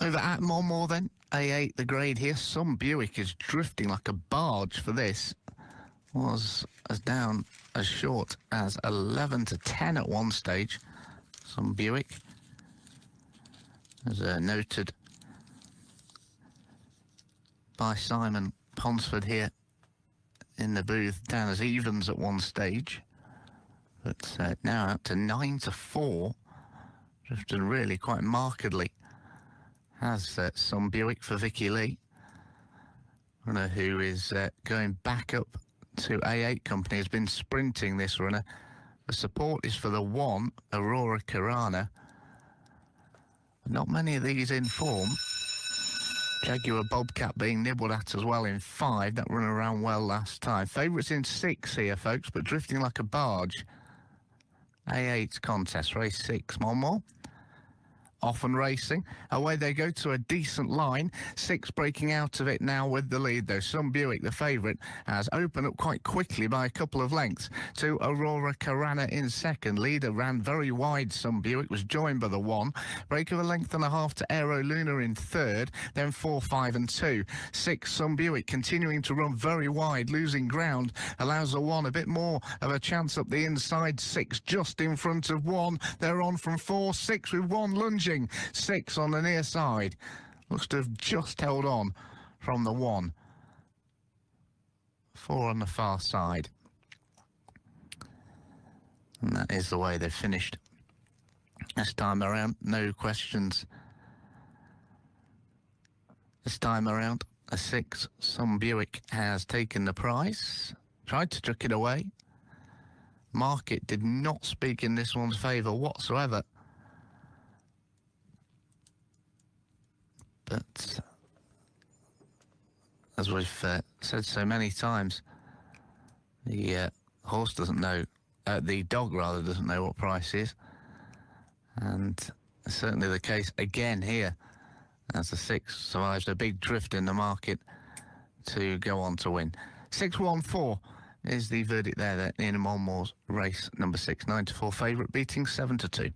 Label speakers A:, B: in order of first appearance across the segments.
A: Over at more then, A8 the grade here. Some Buick is drifting like a barge for this. Was as down as short as 11 to 10 at one stage. Some Buick, as noted by Simon Ponsford here in the booth, down as evens at one stage. But now out to 9 to 4, drifting really quite markedly. Has some Buick for Vicky Lee, runner who is going back up to A8 company, has been sprinting this runner. The support is for the 1, Aurora Carana. Not many of these in form. Jaguar Bobcat being nibbled at as well in 5. That run around well last time. Favourites in 6 here, folks, but drifting like a barge. A8 contest, race 6, more. Often racing. Away they go to a decent line. 6 breaking out of it now with the lead, though. Some Buick, the favourite, has opened up quite quickly by a couple of lengths to Aurora Carana in second. Leader ran very wide. Some Buick was joined by the 1. Break of a length and a half to Aero Luna in third. Then 4, 5 and 2. 6, Some Buick continuing to run very wide. Losing ground allows the 1 a bit more of a chance up the inside. 6 just in front of 1. They're on from 4. 6 with 1 lunging. 6 on the near side. Looks to have just held on from the 1. 4 on the far side. And that is the way they've finished. This time around, no questions. This time around, a 6, Some Buick has taken the prize. Tried to tuck it away. Market did not speak in this one's favour whatsoever. But as we've said so many times, the horse doesn't know, the dog rather doesn't know what price is. And certainly the case again here, as the 6 survives a big drift in the market to go on to win. 6-1-4 is the verdict there in Monmore's race number 6. 9 to 4 favourite, beating 7 to 2.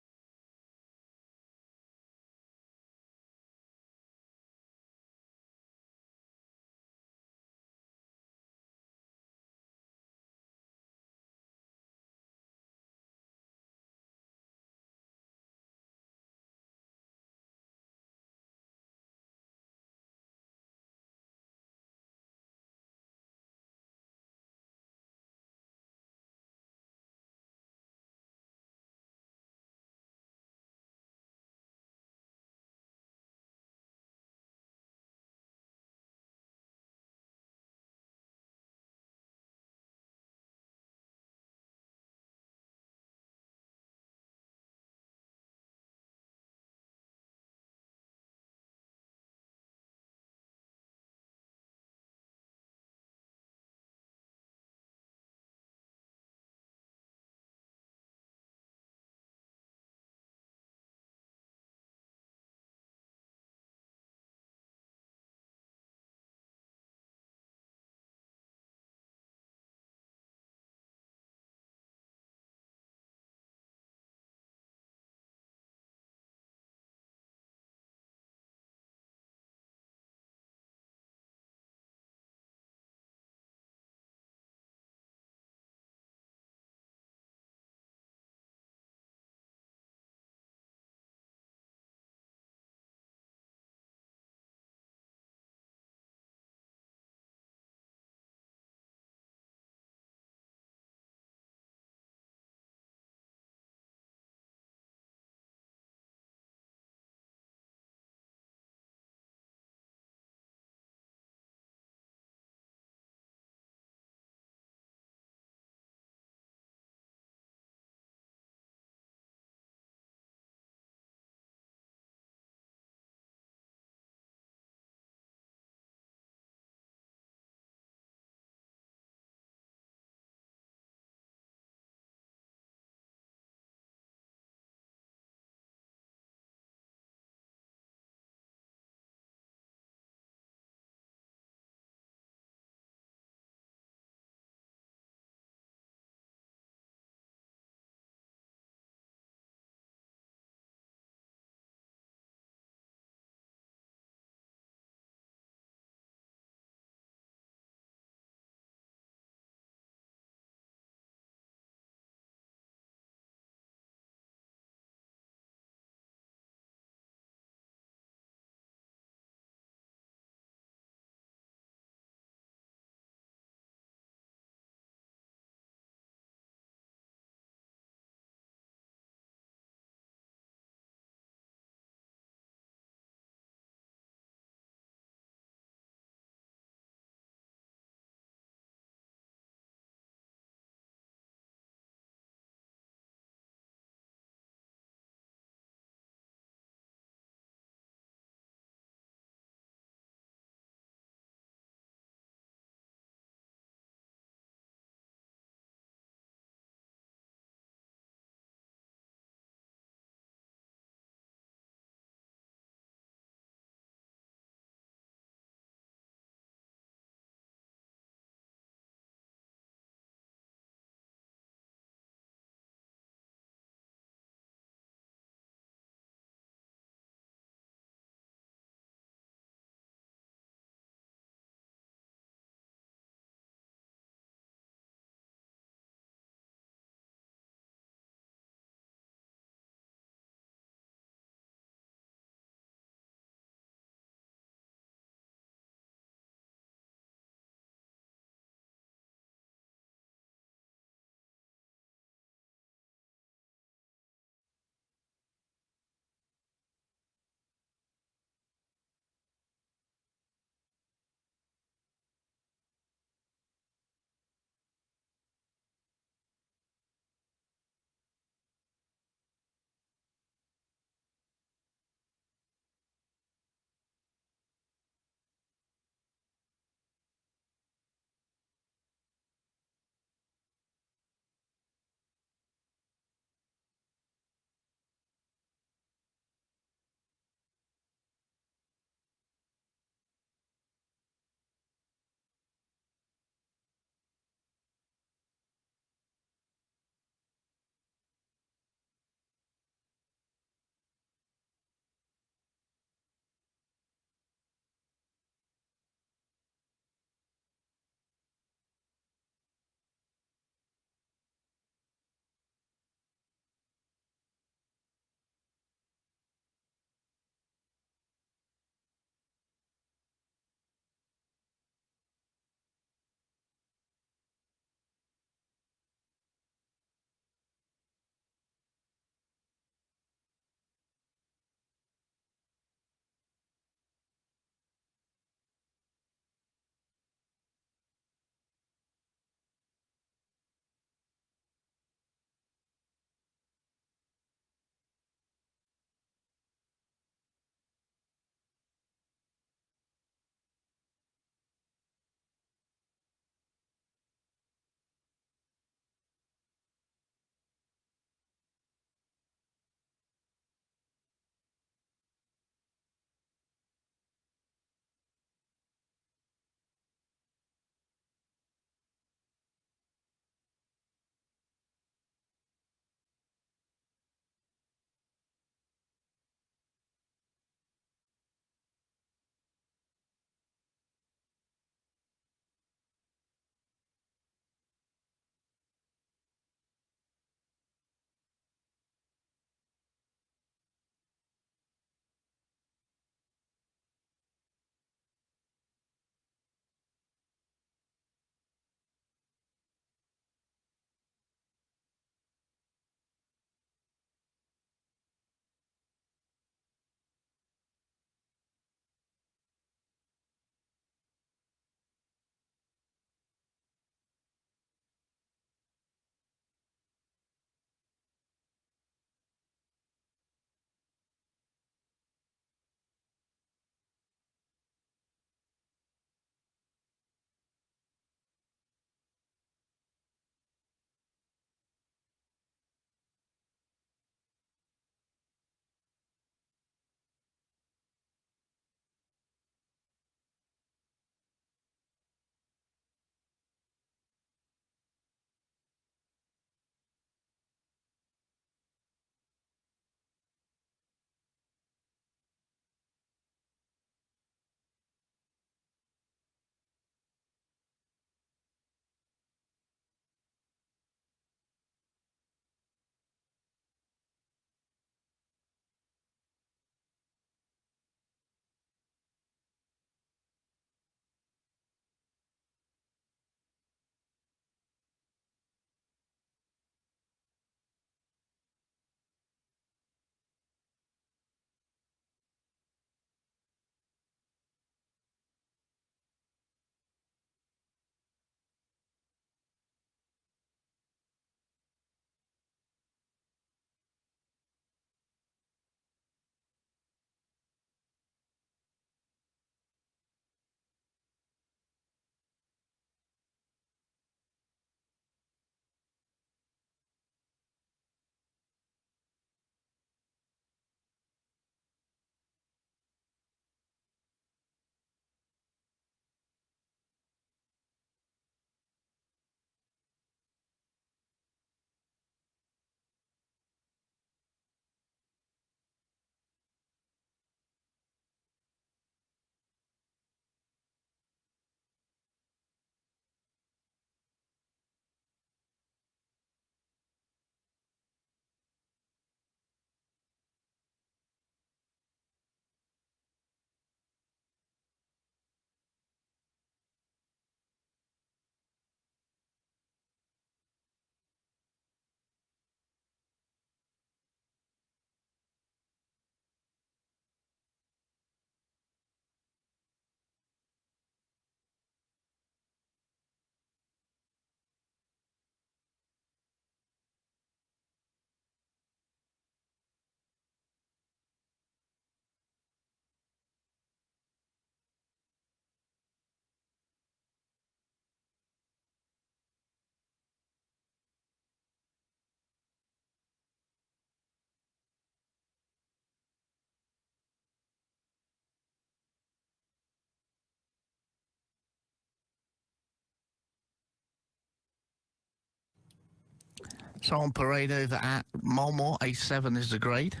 A: So on parade over at Mulmore, A7 is the grade.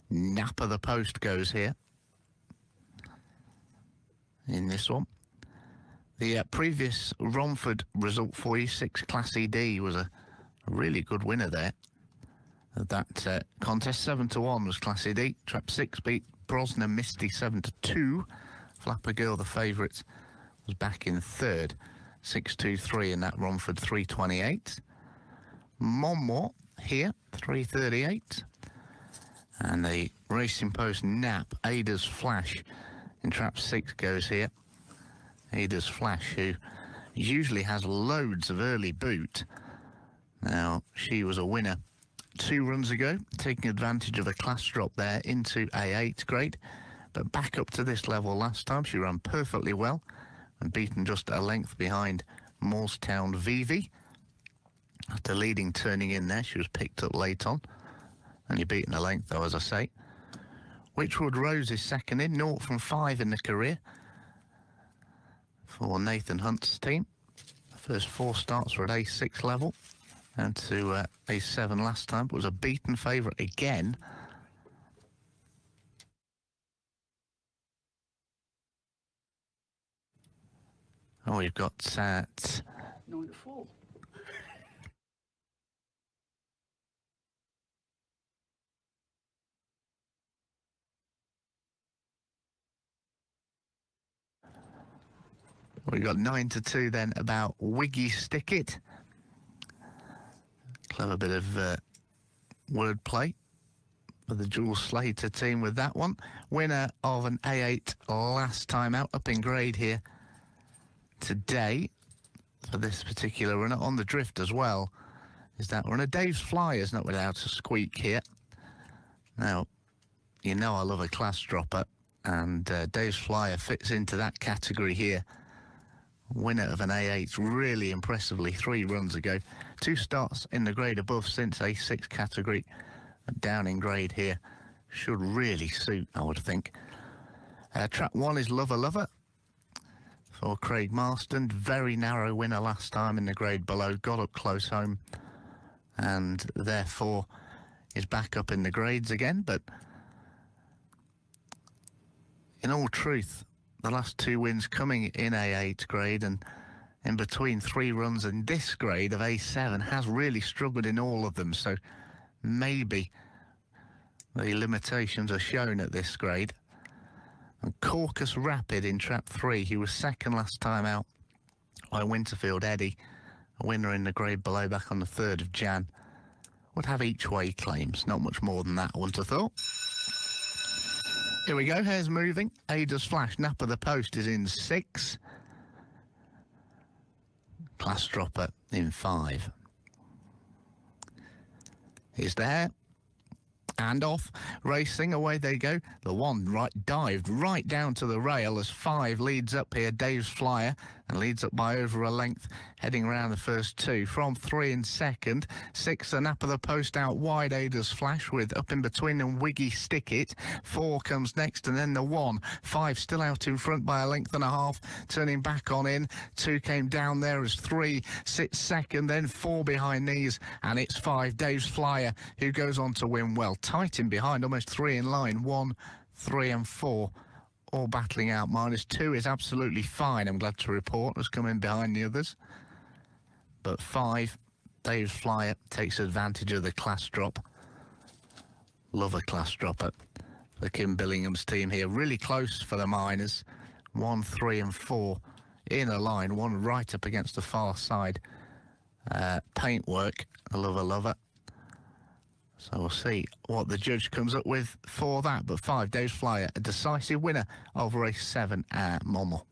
A: Nap of the post goes here in this one. The previous Romford result for you, 6 Class ED, was a really good winner there. That contest, 7-1 was Class ED. Trap 6 beat Brosnan Misty 7-2. Flapper Girl, the favourite, was back in third, 6-2-3 in that Romford 328. Monmore here, 338. And the Racing Post Nap, Ada's Flash in trap 6 goes here. Ada's Flash, who usually has loads of early boot. Now, she was a winner 2 runs ago, taking advantage of a class drop there into A8 grade. But back up to this level last time, she ran perfectly well and beaten just a length behind Moorestown Vivi. After leading, turning in there, she was picked up late on. Only beaten a length, though, as I say. Witchwood Rose is second in, 0 from 5 in the career for Nathan Hunt's team. The first 4 starts were at A6 level and to A7 last time, but was a beaten favourite again. Oh, we've got
B: 9-4.
A: We've got 9-2 then about Wiggy Stick It. Clever bit of wordplay for the Jules Slater team with that one. Winner of an A8 last time out, up in grade here today for this particular runner. On the drift as well is that runner. Dave's Flyer's not without a squeak here. Now, you know I love a class dropper, and Dave's Flyer fits into that category here. Winner of an A8 really impressively 3 runs ago. 2 starts in the grade above since A6 category. Down in grade here. Should really suit, I would think. Track 1 is Lover Lover for Craig Marston. Very narrow winner last time in the grade below. Got up close home and therefore is back up in the grades again. But in all truth, the last 2 wins coming in A8 grade, and in between 3 runs in this grade of A7 has really struggled in all of them. So maybe the limitations are shown at this grade. And Caucus Rapid in trap 3, he was second last time out by Winterfield Eddie, a winner in the grade below back on the 3rd of Jan. Would have each way claims, not much more than that, I would have thought. Here we go, hair's moving. Ada's Flash, Nap of the Post is in 6. Class Dropper in 5. Here's the hare. And off, racing, away they go. The one dived right down to the rail as 5 leads up here. Dave's Flyer, and leads up by over a length, heading around the first 2. From 3 in second. 6, the Nap of the Post out wide, Ada's Flash, with up in between them Wiggy Stick It. 4 comes next, and then the 1. 5 still out in front by a length and a half, turning back on in. 2 came down there as 3 sits second, then 4 behind these, and it's 5, Dave's Flyer, who goes on to win well. Tight in behind, almost 3 in line. 1, 3 and 4 all battling out. -2 is absolutely fine, I'm glad to report, has come in behind the others. But 5, Dave's Flyer, takes advantage of the class drop. Love a class dropper for Kim Billingham's team here. Really close for the Miners. 1, 3 and 4 in a line. 1 right up against the far side. Paintwork, a lover. So we'll see what the judge comes up with for that. But 5, Dave's Flyer, a decisive winner of race 7 at Monmore.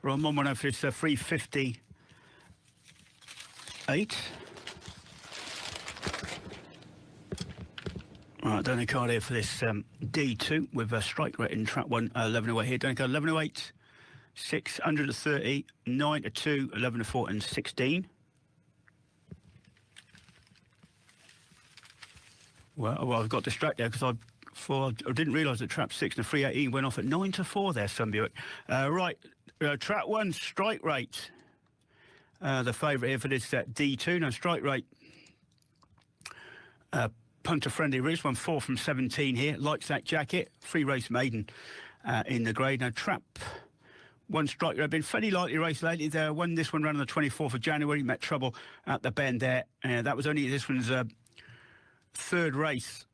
C: Right, I'm on one over this 358. Right, Donny card here for this D2 with a strike rate in trap 1, 11 away here. Donny card 11 to 8, 630, 9 to 2, 11 to 4, and 16. Well, I got distracted because I didn't realise that trap 6 and 318 went off at 9 to 4 there, Sunbury. Right, trap 1, strike rate. The favourite here for this D2. Now, strike rate. Punter friendly race, 4 from 17 here. Likes that jacket. 3 race maiden in the grade. Now, trap 1 strike rate. Been fairly lightly raced lately. They won this one around on the 24th of January. Met trouble at the bend there. That was only this one's 3rd race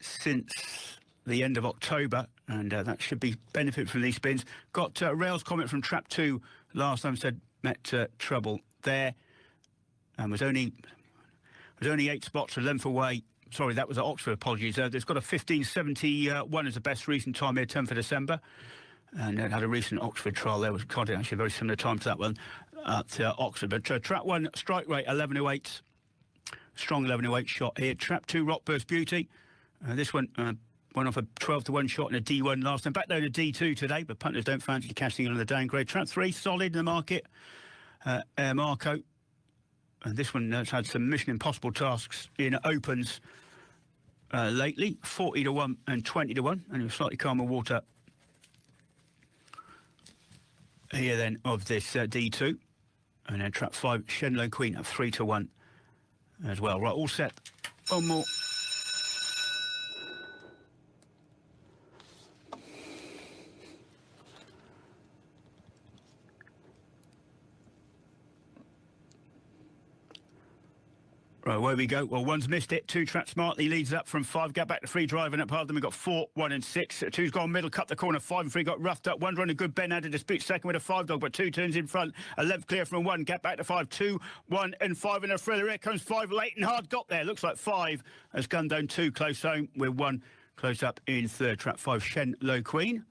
C: since the end of October, and that should be benefit from these spins. Got Rails comment from trap 2 last time, said met trouble there, and was only 8 spots, a length away. Sorry, that was at Oxford, apologies. It's got a 15.71 as the best recent time here, 10th of December, and it had a recent Oxford trial there, was actually a very similar time to that one at Oxford. But trap 1 strike rate 11 to 8. Strong 11 to 8 shot here. Trap 2 Rockburst Beauty. This one went off a 12 to 1 shot in a D1 last time. Back down to D2 today, but punters don't fancy cashing in on the downgrade. Trap 3 solid in the market. Air Marco. And this one has had some Mission Impossible tasks in opens lately. 40 to 1 and 20 to 1. And it was slightly calmer water here then of this D2. And then trap 5 Shenlong Queen at 3 to 1 as well. Right, all set. One more. Right, where we go. Well, 1's missed it. 2 trapped smartly, leads up from 5. Get back to 3 driving up past them. We've got 4, 1 and 6. 2's gone middle, cut the corner. 5 and 3 got roughed up. 1's run a good bend, had a dispute second with a 5 dog, but 2 turns in front. A length clear from 1. Get back to 5. 2, 1 and 5 in a thriller. Here comes 5 late and hard. Got there. Looks like 5 has gone down 2 close home with 1 close up in 3rd. Trap 5 Shenlong Queen.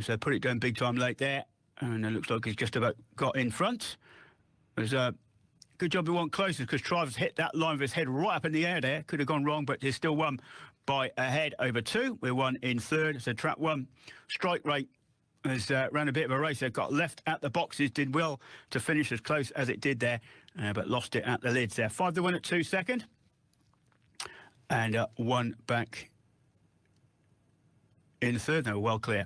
C: So put it down big time late there. And it looks like he's just about got in front. There's good job he wasn't closer because Travis hit that line with his head right up in the air there. Could have gone wrong, but he's still won by a head over 2. We're 1 in 3rd. So trap 1 strike rate has ran a bit of a race. It got left at the boxes, did well to finish as close as it did there, but lost it at the lids there. 5 to 1 at 2 second. And 1 back in 3rd. No, well clear.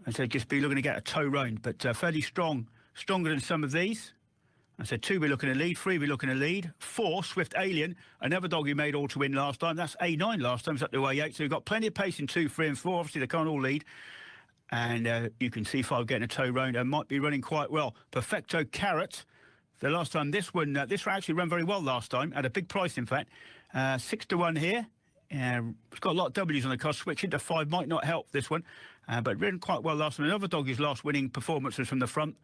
C: And so just be looking to get a toe round, but fairly strong, stronger than some of these. I said 2 we're looking to lead, 3 we're looking to lead, 4 Swift Alien, another dog who made all to win last time. That's A9 last time, it's up to A8. So we've got plenty of pace in 2, 3 and 4. Obviously they can't all lead. And you can see 5 getting a toe round and might be running quite well. Perfecto Carrot. The last time this one actually ran very well last time, at a big price in fact. 6 to 1 here. It's got a lot of W's on the card. Switching to 5 might not help this one, but ran quite well last time. Another dog whose last winning performance was from the front.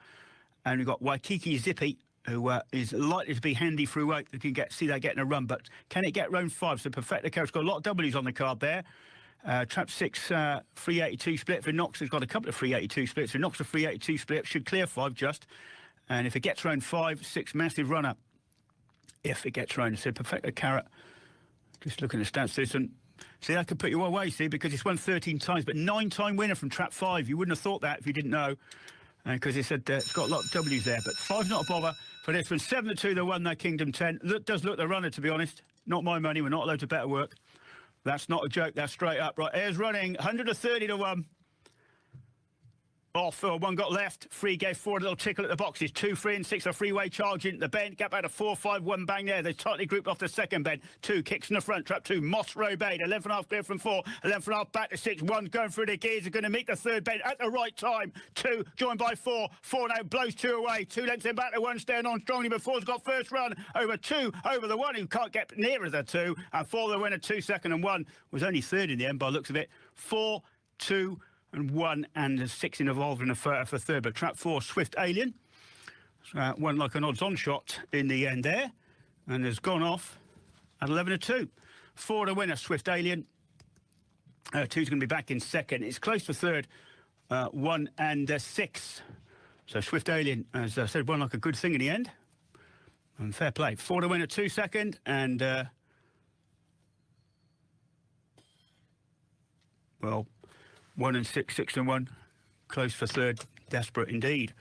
C: And we've got Waikiki Zippy, who is likely to be handy through 8. You can see that getting a run, but can it get round 5? So Perfecto Carrot's got a lot of W's on the card there. Trap 6, 382 split. Vinox has got a couple of 382 splits. Vinox a 382 split, should clear 5 just. And if it gets round 5, 6, massive run-up. If it gets round, so Perfecto Carrot. Just looking at the stats, this one. See, that could put you away, see, because it's won 13 times, but 9-time winner from Trap 5. You wouldn't have thought that if you didn't know, because it said it's got a lot of W's there. But 5's not a bother for this one. 7 to 2, they won that Kingdom 10. Does look the runner, to be honest. Not my money. We're not allowed to better work. That's not a joke. That's straight up. Right, Air's running 130 to 1. Off, 1 got left. 3 gave 4 a little tickle at the boxes. 2, 3 and 6 a freeway charging. The bend, gap out of 4, 5, 1 bang there. They tightly grouped off the second bend. 2 kicks in the front. Trap 2, Moss Row Bade. 11.5 clear from 4. 11.5 back to 6. 1 going through the gears. Are going to meet the third bend at the right time. 2 joined by 4. 4 now blows 2 away. 2 lengths in back to 1, staying on strongly, but 4's got first run over 2, over the 1 who can't get nearer the 2. And 4 the winner, 2 second, and 1 was only third in the end by the looks of it. 4, 2, and 1 and 6 involved in for third. But Trap 4, Swift Alien, won like an odds-on shot in the end there, and has gone off at 11 to 2. 4 the winner, Swift Alien. 2's going to be back in second. It's close to third, 1 and 6. So Swift Alien, as I said, won like a good thing in the end. And fair play. 4 to winner, 2 second, and well, 1 and 6, 6 and 1, close for third. Desperate indeed.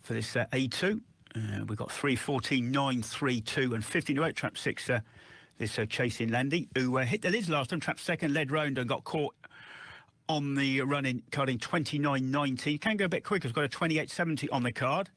C: for this A2. We've got 3:14, 9:32 and 15:08. Trap 6, this Chasing Landy, who hit the lids last time. Trap second, led round and got caught on the run-in, carding 29.90. You can go a bit quicker. It's got a 28.70 on the card.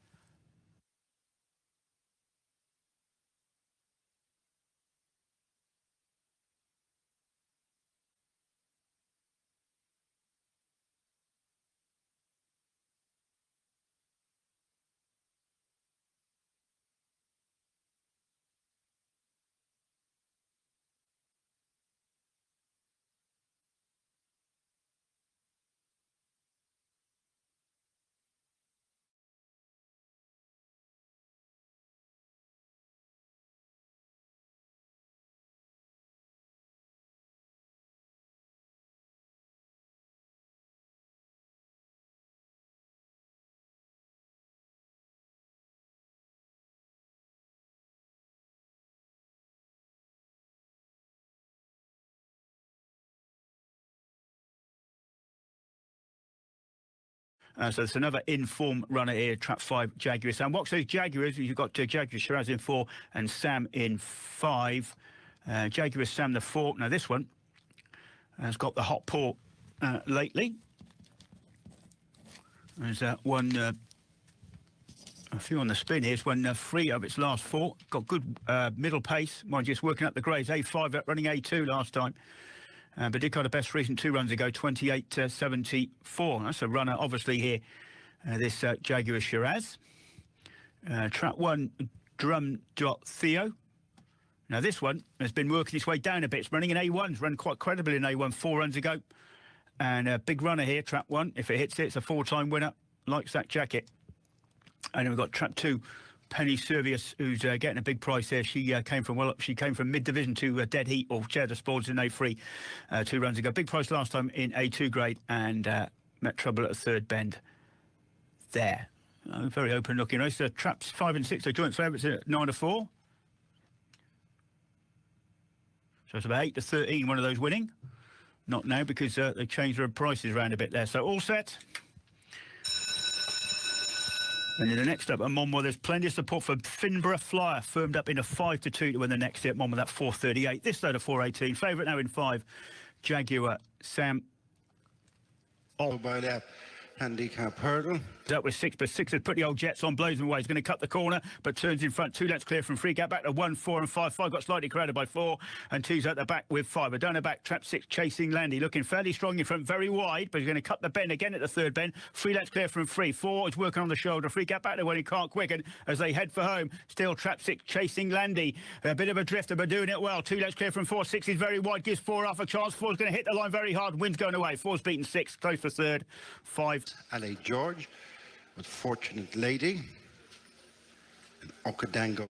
C: So it's another in-form runner here, Trap 5, Jaguar Sam. Watch those Jaguars. You've got Jaguar Shiraz in 4 and Sam in 5. Jaguar Sam the 4. Now this one has got the hot paw lately. There's one, a few on the spin here. It's won 3 of its last 4. Got good middle pace. Mind just working up the grades. A5 running A2 last time. But did got a best recent 2 runs ago, 28.74. That's a runner, obviously, here, this Jaguar Shiraz. Trap 1, Drum.Theo. Now, this one has been working its way down a bit. It's running in A1's run quite credibly in A1 4 runs ago. And a big runner here, Trap 1. If it hits it, it's a 4-time winner. Likes that jacket. And then we've got Trap 2, Penny Servius, who's getting a big price there. She came from mid-division to dead heat or shared the spoils in A3 2 runs ago. Big price last time in A2 grade and met trouble at a third bend there. Very open looking race. Traps 5 and 6 are joint favourites at 9-4. So it's about 8-13, one of those winning. Not now because they changed their prices around a bit there. So all set. And then the next up, at Monmouth, there's plenty of support for Finborough Flyer, firmed up in a 5-2 to win the next hit. Monmouth at 4.38. This load of 4.18. Favourite now in 5, Jaguar Sam.
D: By that handicap hurdle.
C: Dealt with 6, but 6 is pretty old jets on, blows him away. He's going to cut the corner, but turns in front. 2 lets clear from free. Gap back to 1, 4 and 5. 5 got slightly crowded by 4, and 2's at the back with 5. But down the back, Trap 6, Chasing Landy, looking fairly strong in front, very wide, but he's going to cut the bend again at the third bend. 3 lets clear from 3. 4 is working on the shoulder. 3 gap back to 1, he can't quicken as they head for home. Still Trap 6, Chasing Landy. A bit of a drifter, but doing it well. 2 lets clear from 4. 6 is very wide, gives 4 half a chance. 4's going to hit the line very hard. Wind's going away. 4's beaten 6, close for third. 5.
D: L.A. George with Fortunate Lady and Okadango.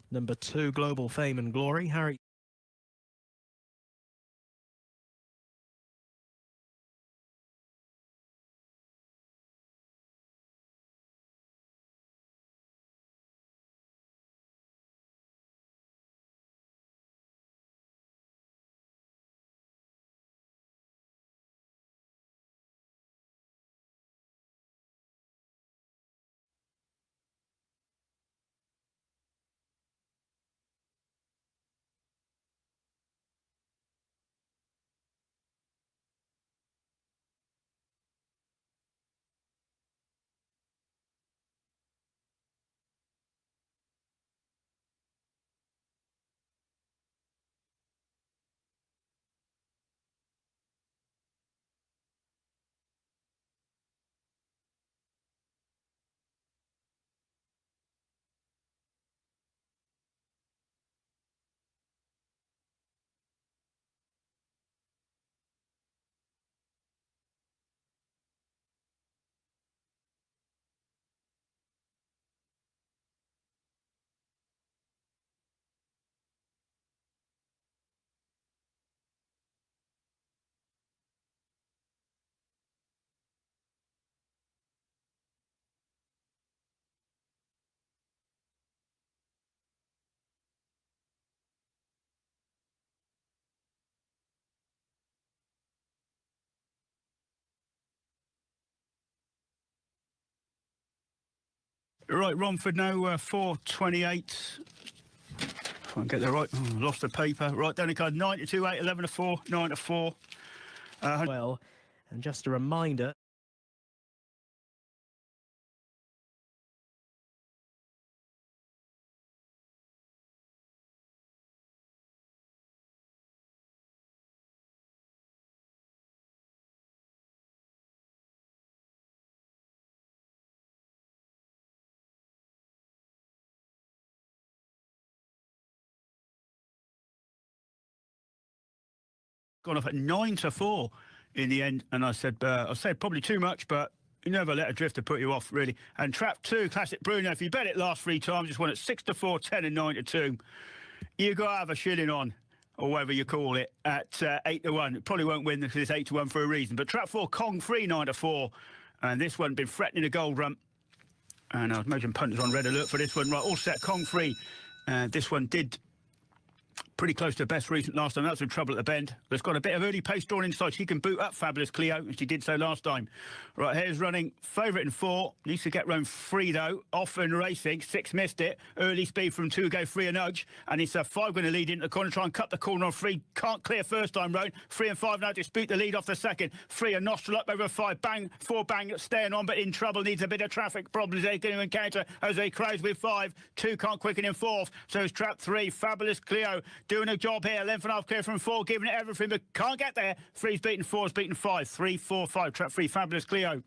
E: Number 2, Global Fame and Glory, Harry.
C: Right, Romford now, 4:28. If I can get that right. Oh, lost the paper. Right, down the card, 9-2, 8, 11-4, 9-4.
E: Well, and just a reminder,
C: Gone off at 9-4 in the end, and I said probably too much, but you never let a drifter put you off, really. And trap 2, Classic Bruno, if you bet it last 3 times, just won at 6-4, 10 and 9-2. You got to have a shilling on, or whatever you call it, at 8-1. It probably won't win because it's 8-1 for a reason. But trap 4, Kong Free, 9-4, and this one been threatening a gold run. And I was imagine punters on red alert for this one. Right, all set, Kong Free. This one did pretty close to best recent last time. That's some trouble at the bend. But it's got a bit of early pace drawn inside. She can boot up Fabulous Cleo, and she did so last time. Right, here's running favourite in 4. Needs to get round 3, though. Off and racing. 6 missed it. Early speed from 2, go 3 a nudge. And it's 5 going to lead into the corner. Try and cut the corner on 3. Can't clear first time round. 3 and 5 now dispute the lead off the second. 3 a nostril up over 5. Bang. 4 bang. Staying on, but in trouble. Needs a bit of traffic problems they're going to encounter as they close with 5. 2 can't quicken in 4th. So it's trap 3. Fabulous Cleo doing a job here. Length and a half clear from 4, giving it everything, but can't get there. 3's beaten 4's beaten 5. 3, 4, 5. Trap 3, Fabulous Cleo.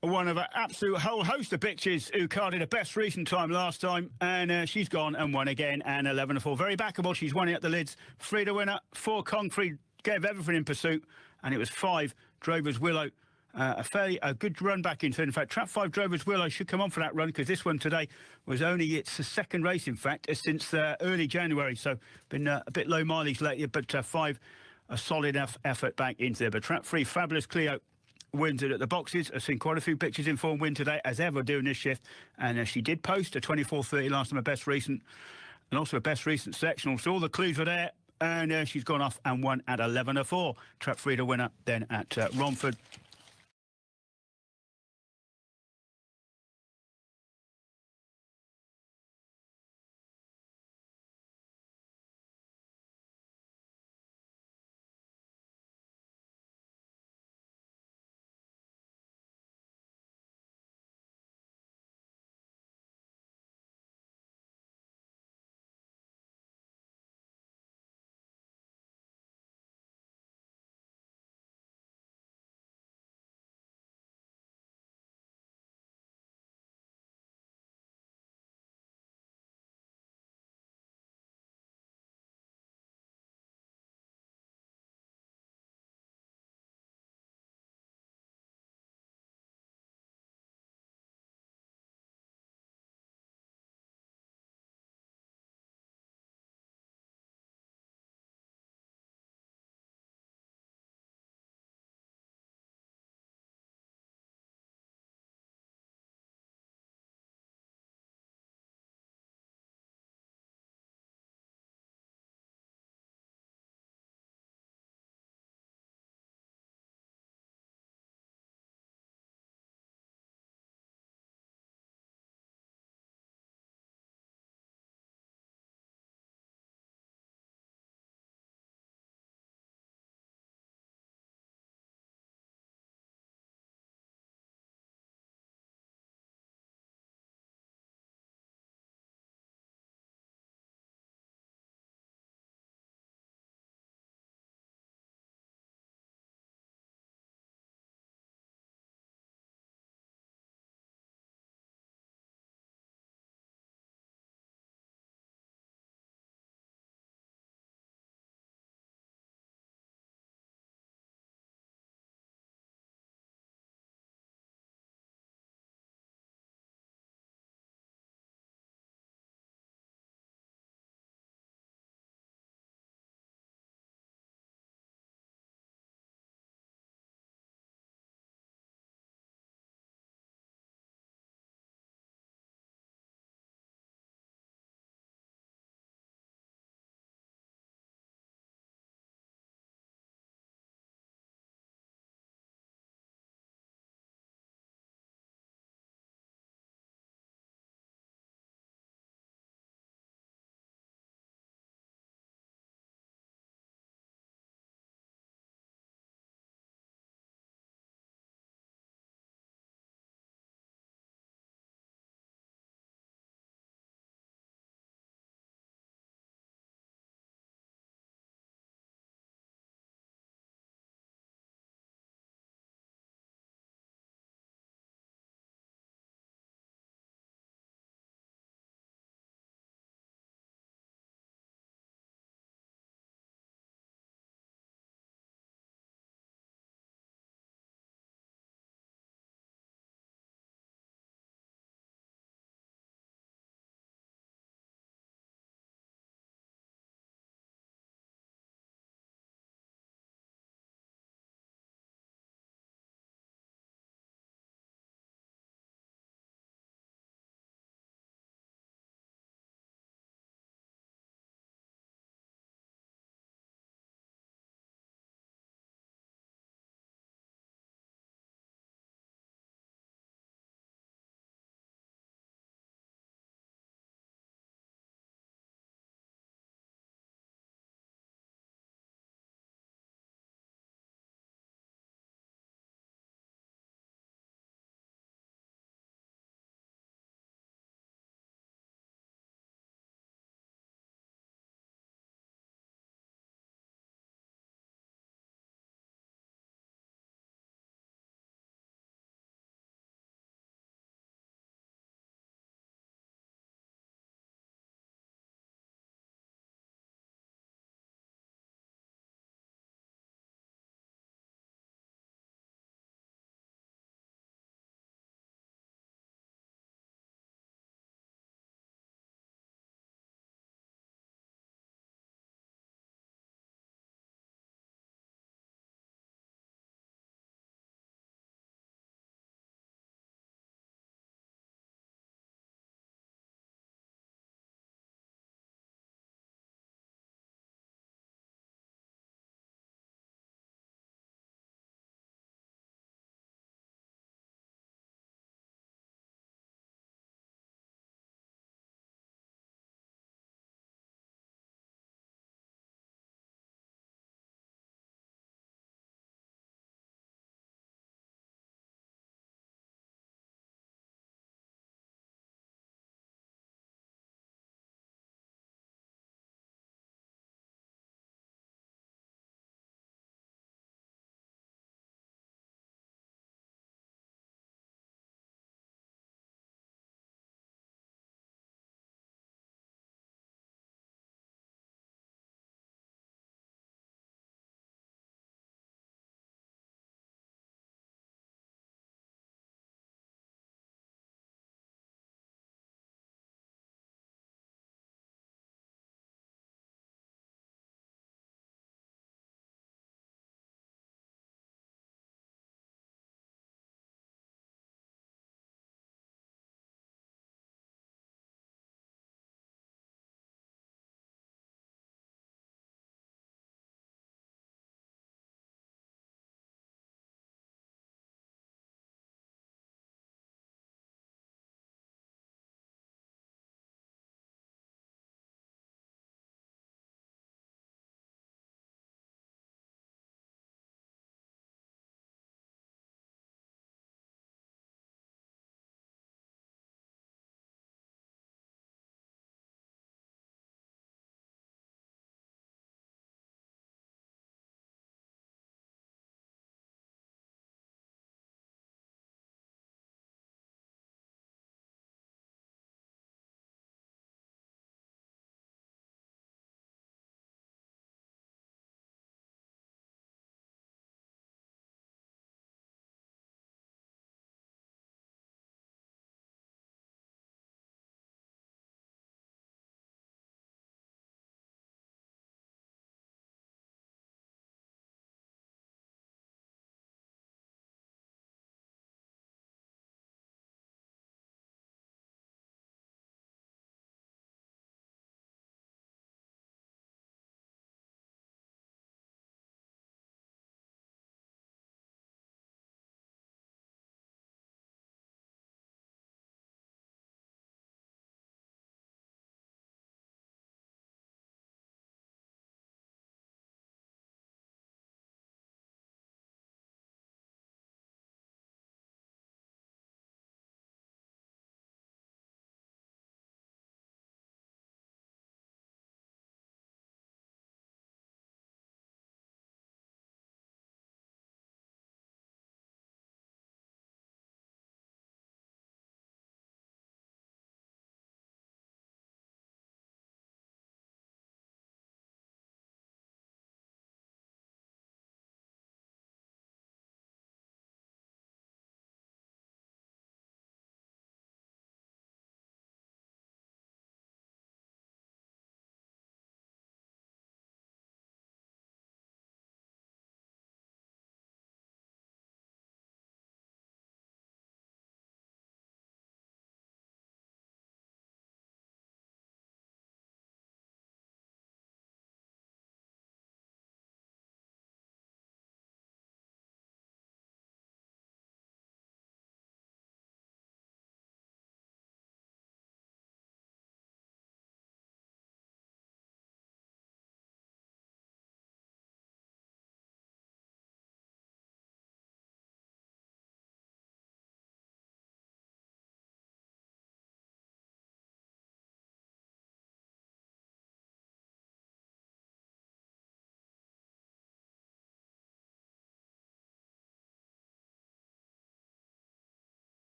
C: One of an absolute whole host of bitches who carded a best recent time last time, and she's gone and won again, and 11-4. Very backable. She's won it at the lids. 3 to winner. 4 Concrete gave everything in pursuit, and it was 5 Drover's Willow. A good run back into it. In fact, trap 5 Drover's Willow should come on for that run, because this one today was only its second race, in fact, since early January. So been a bit low mileage lately, but 5, a solid enough effort back into there. But trap 3 Fabulous Cleo wins it at the boxes. I've seen quite a few pictures in form win today, as ever, doing this shift. And she did post a 24.30 last time, a best recent, and also a best recent sectional. So all the clues were there. And she's gone off and won at 11-4. Trap 3 to winner then at Romford.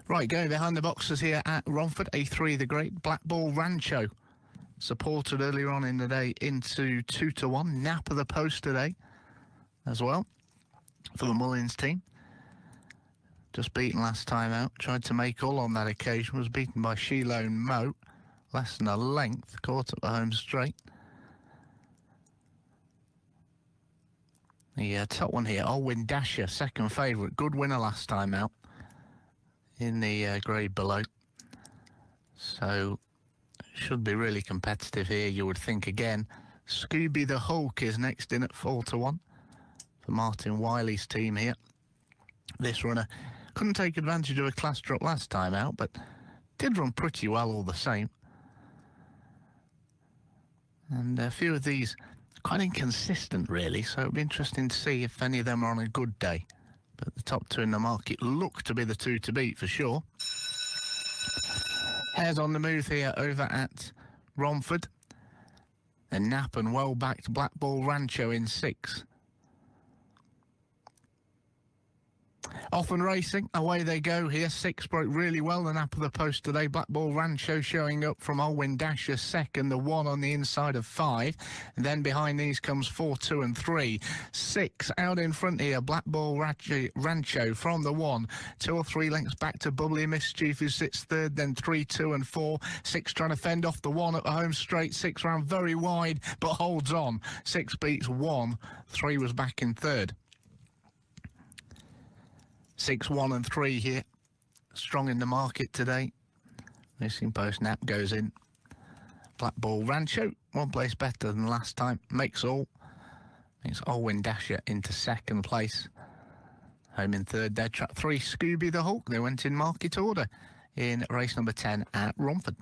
A: Right, going behind the boxes here at Romford, A3 the Great, Black Ball Rancho. Supported earlier on in the day into 2-1. Nap of the post today as well for the Mullins team. Just beaten last time out. Tried to make all on that occasion. Was beaten by Shiloh Mo. Less than a length. Caught up the home straight. The top one here, Olwyn Dasher, second favourite. Good winner last time out in the grade below. So should be really competitive here, you would think again. Scooby the Hulk is next in at 4-1 for Martin Wiley's team here. This runner couldn't take advantage of a class drop last time out, but did run pretty well all the same. And a few of these quite inconsistent really, so it'll be interesting to see if any of them are on a good day. But the top two in the market look to be the two to beat for sure. Hares on the move here over at Romford. And Nap and well-backed Black Ball Rancho in 6. Off and racing, away they go here. 6 broke really well, the Nap of the post today. Black Ball Rancho showing up from Olwyn Dasher second, the 1 on the inside of 5. And then behind these comes 4, 2 and 3. 6 out in front here, Black Ball Rancho from the 1. 2 or 3 lengths back to Bubbly Mischief, who sits third, then 3, 2 and 4. 6 trying to fend off the 1 at the home straight. 6 round very wide, but holds on. 6 beats 1. 3 was back in third. 6, 1 and 3 here. Strong in the market today. Racing Post Nap goes in. Black Ball Rancho, 1 place better than last time. Makes all. It's Olwyn Dasher into second place. Home in third, dead track 3, Scooby the Hulk. They went in market order in race number 10 at Romford.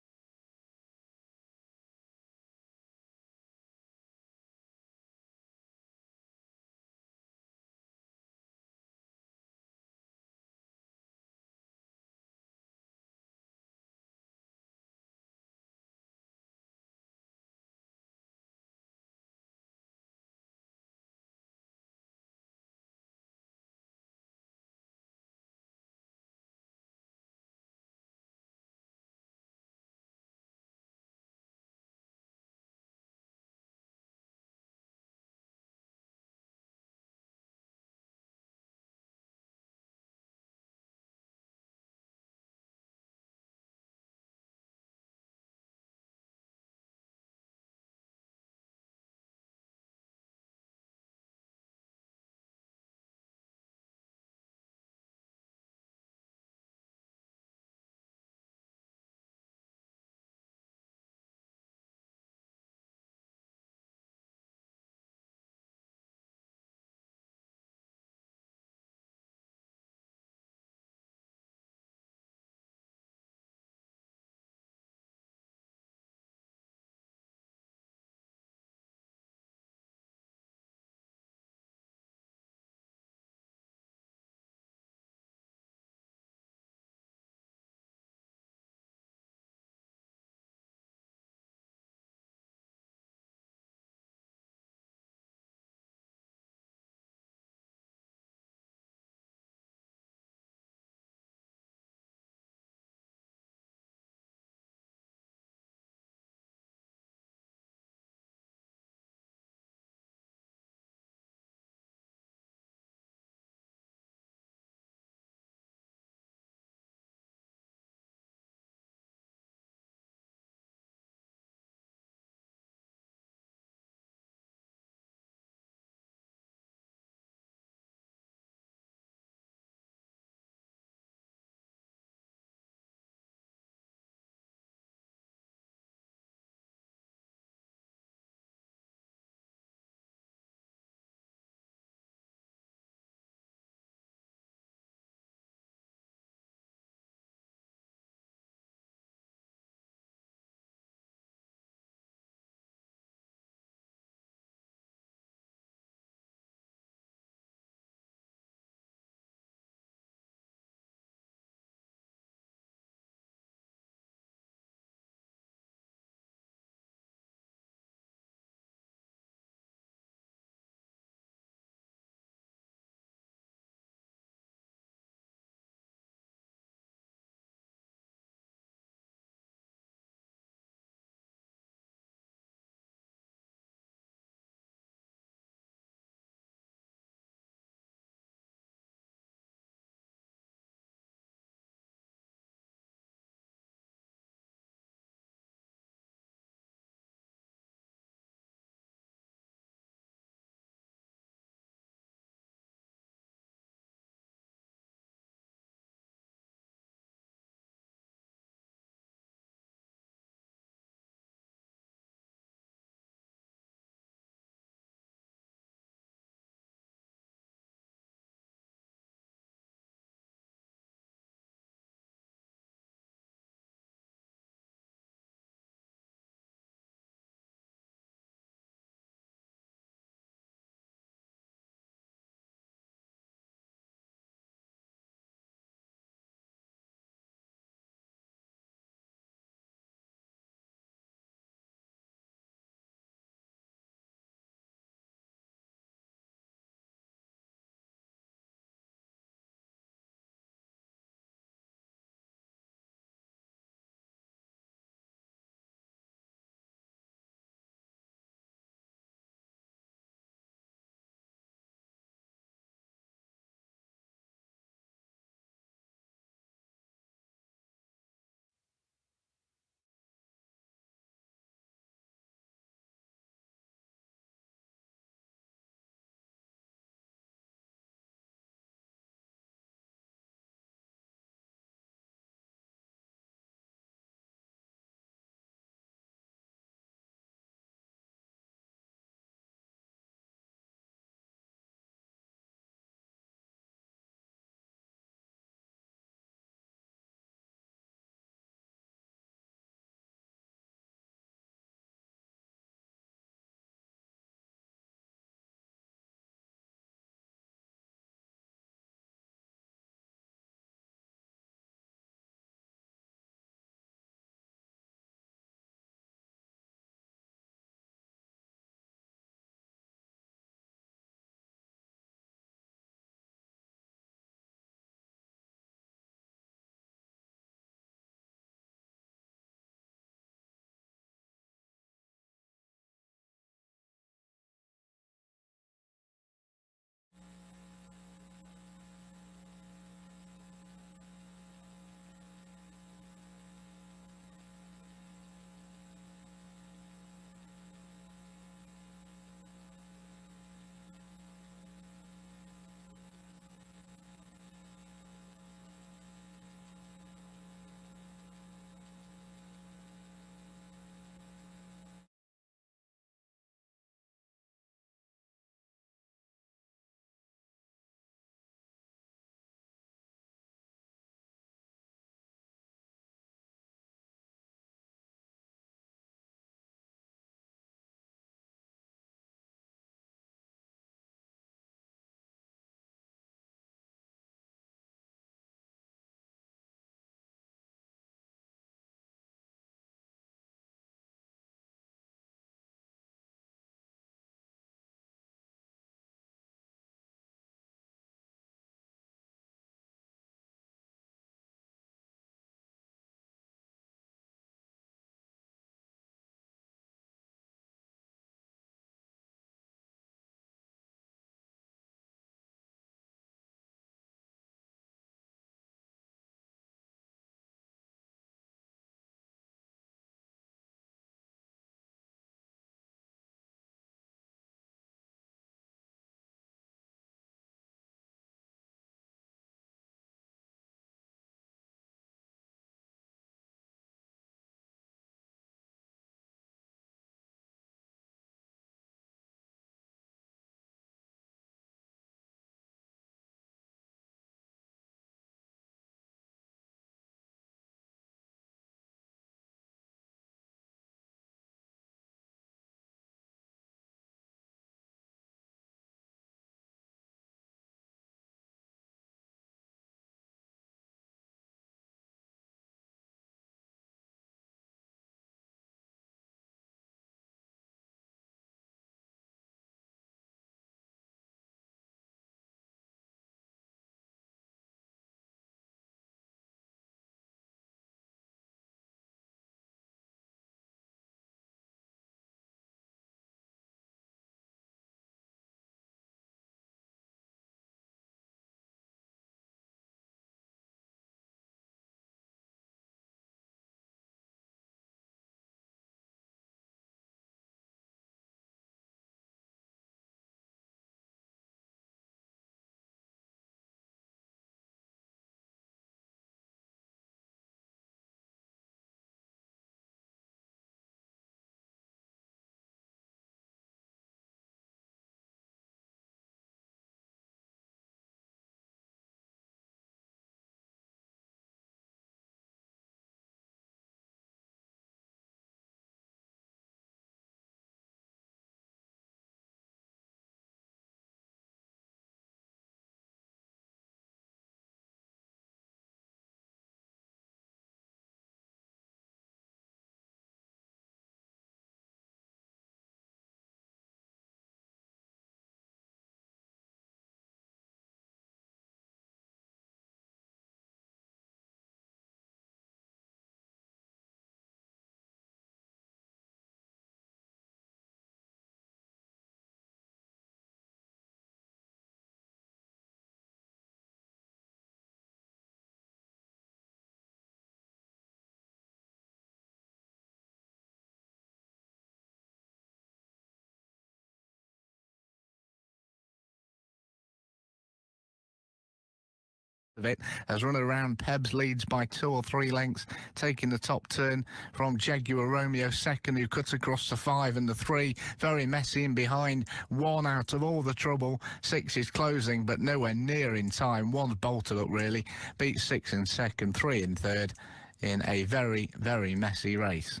A: of it has run around. Pebs leads by 2 or 3 lengths, taking the top turn from Jaguar Romeo second, who cuts across the 5 and the 3. Very messy in behind. 1 out of all the trouble. 6 is closing, but nowhere near in time. 1's bolted up really. Beats 6 in second, 3 in third in a very, very messy race.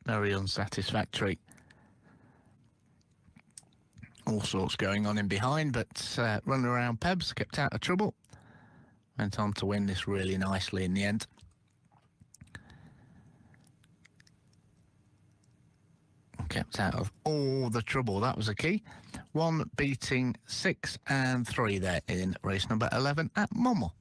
A: Very unsatisfactory. All sorts going on in behind, but running around Pebs kept out of trouble. Went on to win this really nicely in the end. Kept out of all the trouble, that was the key. 1 beating 6 and 3 there in race number 11 at Mummel.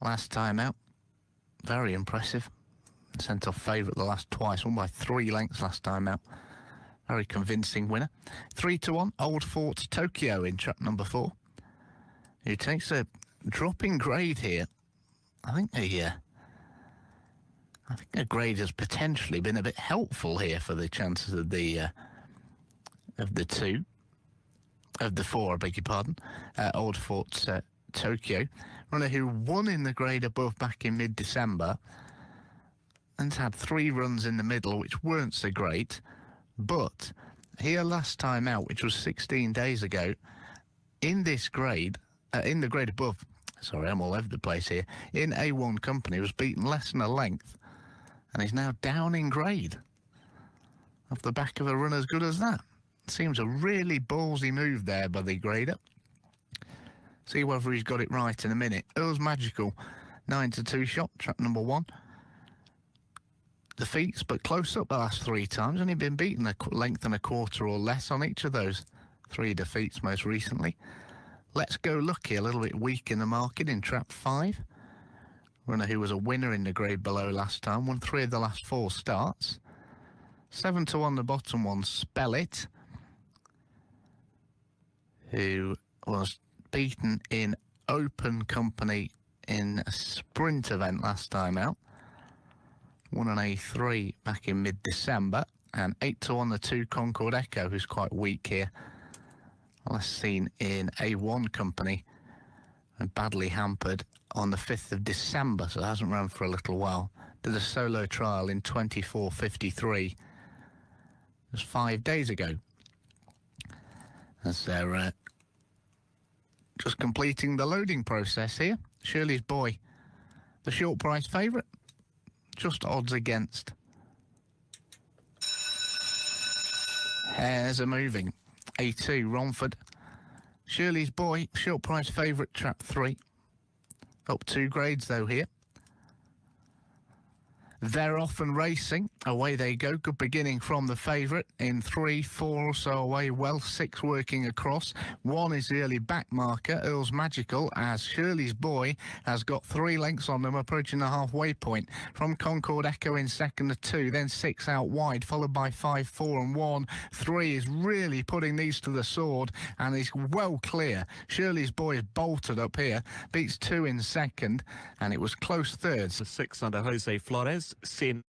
A: last time out. Very impressive. Sent off favourite the last twice, won by 3 lengths last time out. Very convincing winner. 3-1, Old Fort Tokyo in trap number 4. Who takes a drop in grade here. I think a grade has potentially been a bit helpful here for the chances of the 4, I beg your pardon. Old Fort Tokyo, runner who won in the grade above back in mid-December and had 3 runs in the middle which weren't so great, but here last time out, which was 16 days ago, in this grade, in the grade above, sorry, I'm all over the place here, in A1 company, was beaten less than a length and is now down in grade off the back of a run as good as that. Seems a really ballsy move there by the grader. See whether he's got it right in a minute. Earl's Magical, 9-2 shot, trap number 1. Defeats, but close up the last 3 times. Only been beaten a length and a quarter or less on each of those 3 defeats most recently. Let's Go Lucky, a little bit weak in the market in trap 5. Runner who was a winner in the grade below last time, won 3 of the last 4 starts. 7-1 the bottom one, Spell It, who was beaten in open company in a sprint event last time out. Won an A3 back in mid-December. And 8-1 the 2 Concord Echo, who's quite weak here. Last seen in A1 company and badly hampered on the 5th of December, so it hasn't run for a little while. Did a solo trial in 24.53. It was 5 days ago. As they're just completing the loading process here. Shirley's Boy, the short price favourite, just odds against. Hares are moving. A2, Romford. Shirley's Boy, short price favourite, trap 3. Up 2 grades though here. They're off and racing. Away they go. Good beginning from the favourite. In 3, 4 or so away. Well, 6 working across. 1 is the early back marker. Earl's Magical, as Shirley's Boy has got 3 lengths on them, approaching the halfway point. From Concord Echo in second to 2, then 6 out wide, followed by 5, 4 and 1. 3 is really putting these to the sword and is well clear. Shirley's Boy is bolted up here. Beats 2 in second, and it was close thirds.
F: 6 under Jose Flores. Sin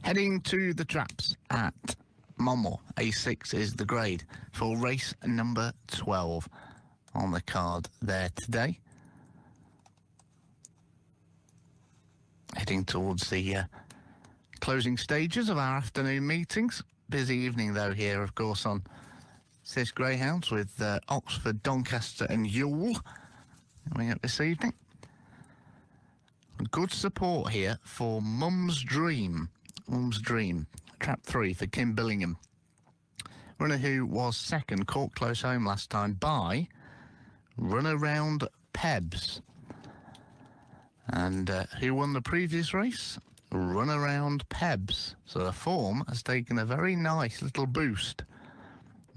A: Heading to the traps at Monmore. A6 is the grade for race number 12 on the card there today. Heading towards the closing stages of our afternoon meetings. Busy evening though here, of course, on this Greyhounds with Oxford, Doncaster and Ewell coming up this evening. Good support here for Mum's Dream. Mum's Dream, trap 3 for Kim Billingham. Runner who was second, caught close home last time by Runaround Pebs. And who won the previous race? Runaround Pebs. So the form has taken a very nice little boost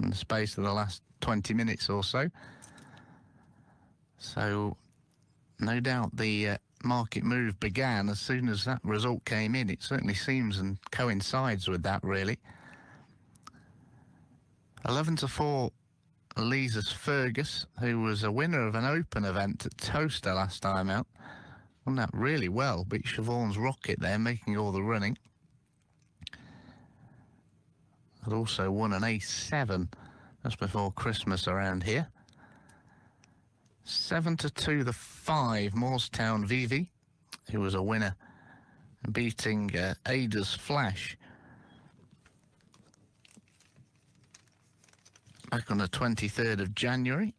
A: in the space of the last 20 minutes or so. So no doubt the market move began as soon as that result came in. It certainly seems and coincides with that, really. 11-4 Lees's Fergus, who was a winner of an open event at Toaster last time out. Won that really well, beat Siobhan's Rocket there, making all the running. Had also won an A7 just before Christmas around here. 7-2 the 5 Moorestown Vivi, who was a winner, beating Ada's Flash back on the 23rd of January.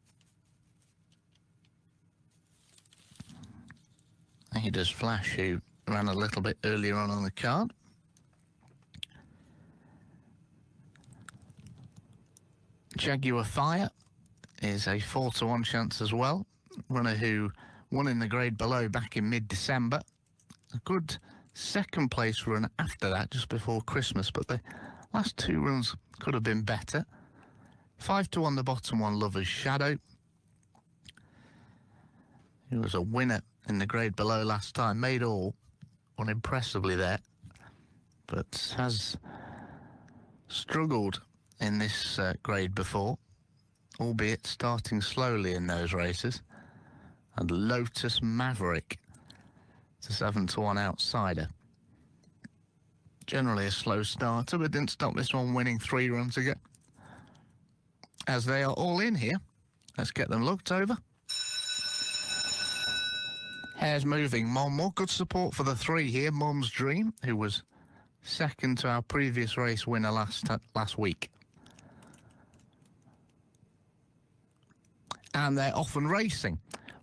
A: Ada's Flash, who ran a little bit earlier on the card. Jaguar Fire is a 4-1 chance as well. Runner who won in the grade below back in mid-December. A good second place run after that, just before Christmas, but the last two runs could have been better. 5-1 the bottom one, Lover's Shadow. He was a winner in the grade below last time, made all unimpressively there, but has struggled in this grade before, albeit starting slowly in those races. And Lotus Maverick, it's a 7-1 outsider. Generally a slow starter, but didn't stop this one winning 3 runs ago. As they are all in here, let's get them looked over. Hair's moving. Monmore, good support for the 3 here. Mum's Dream, who was second to our previous race winner last week. And they're off and racing.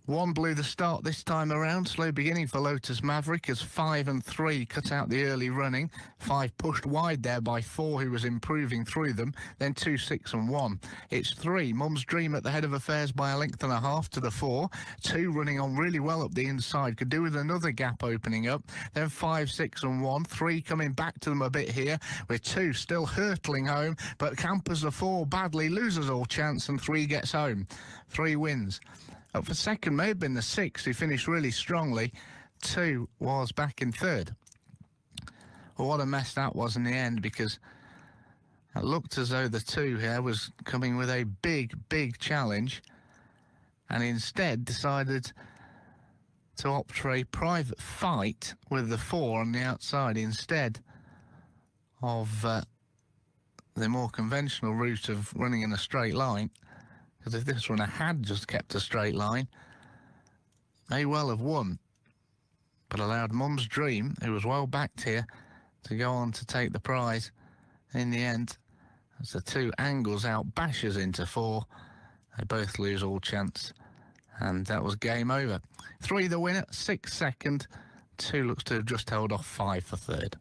A: 1 blew the start this time around. Slow beginning for Lotus Maverick as 5 and 3 cut out the early running. 5 pushed wide there by 4, who was improving through them. Then 2, 6 and 1. It's 3. Mum's Dream at the head of affairs by a length and a half to the 4. 2 running on really well up the inside. Could do with another gap opening up. Then 5, 6 and 1. 3 coming back to them a bit here, with 2 still hurtling home. But campers the 4 badly, loses all chance, and 3 gets home. 3 wins. Up for second may have been the 6, who finished really strongly. 2 was back in third. Well, what a mess that was in the end, because it looked as though the 2 here was coming with a big, big challenge, and instead decided to opt for a private fight with the 4 on the outside instead of the more conventional route of running in a straight line. Because if this runner had just kept a straight line, may well have won, but allowed Mum's Dream, who was well backed here, to go on to take the prize in the end. As the 2 angles out, bashes into 4. They both lose all chance, and that was game over. 3 the winner, 6 second, 2 looks to have just held off 5 for third.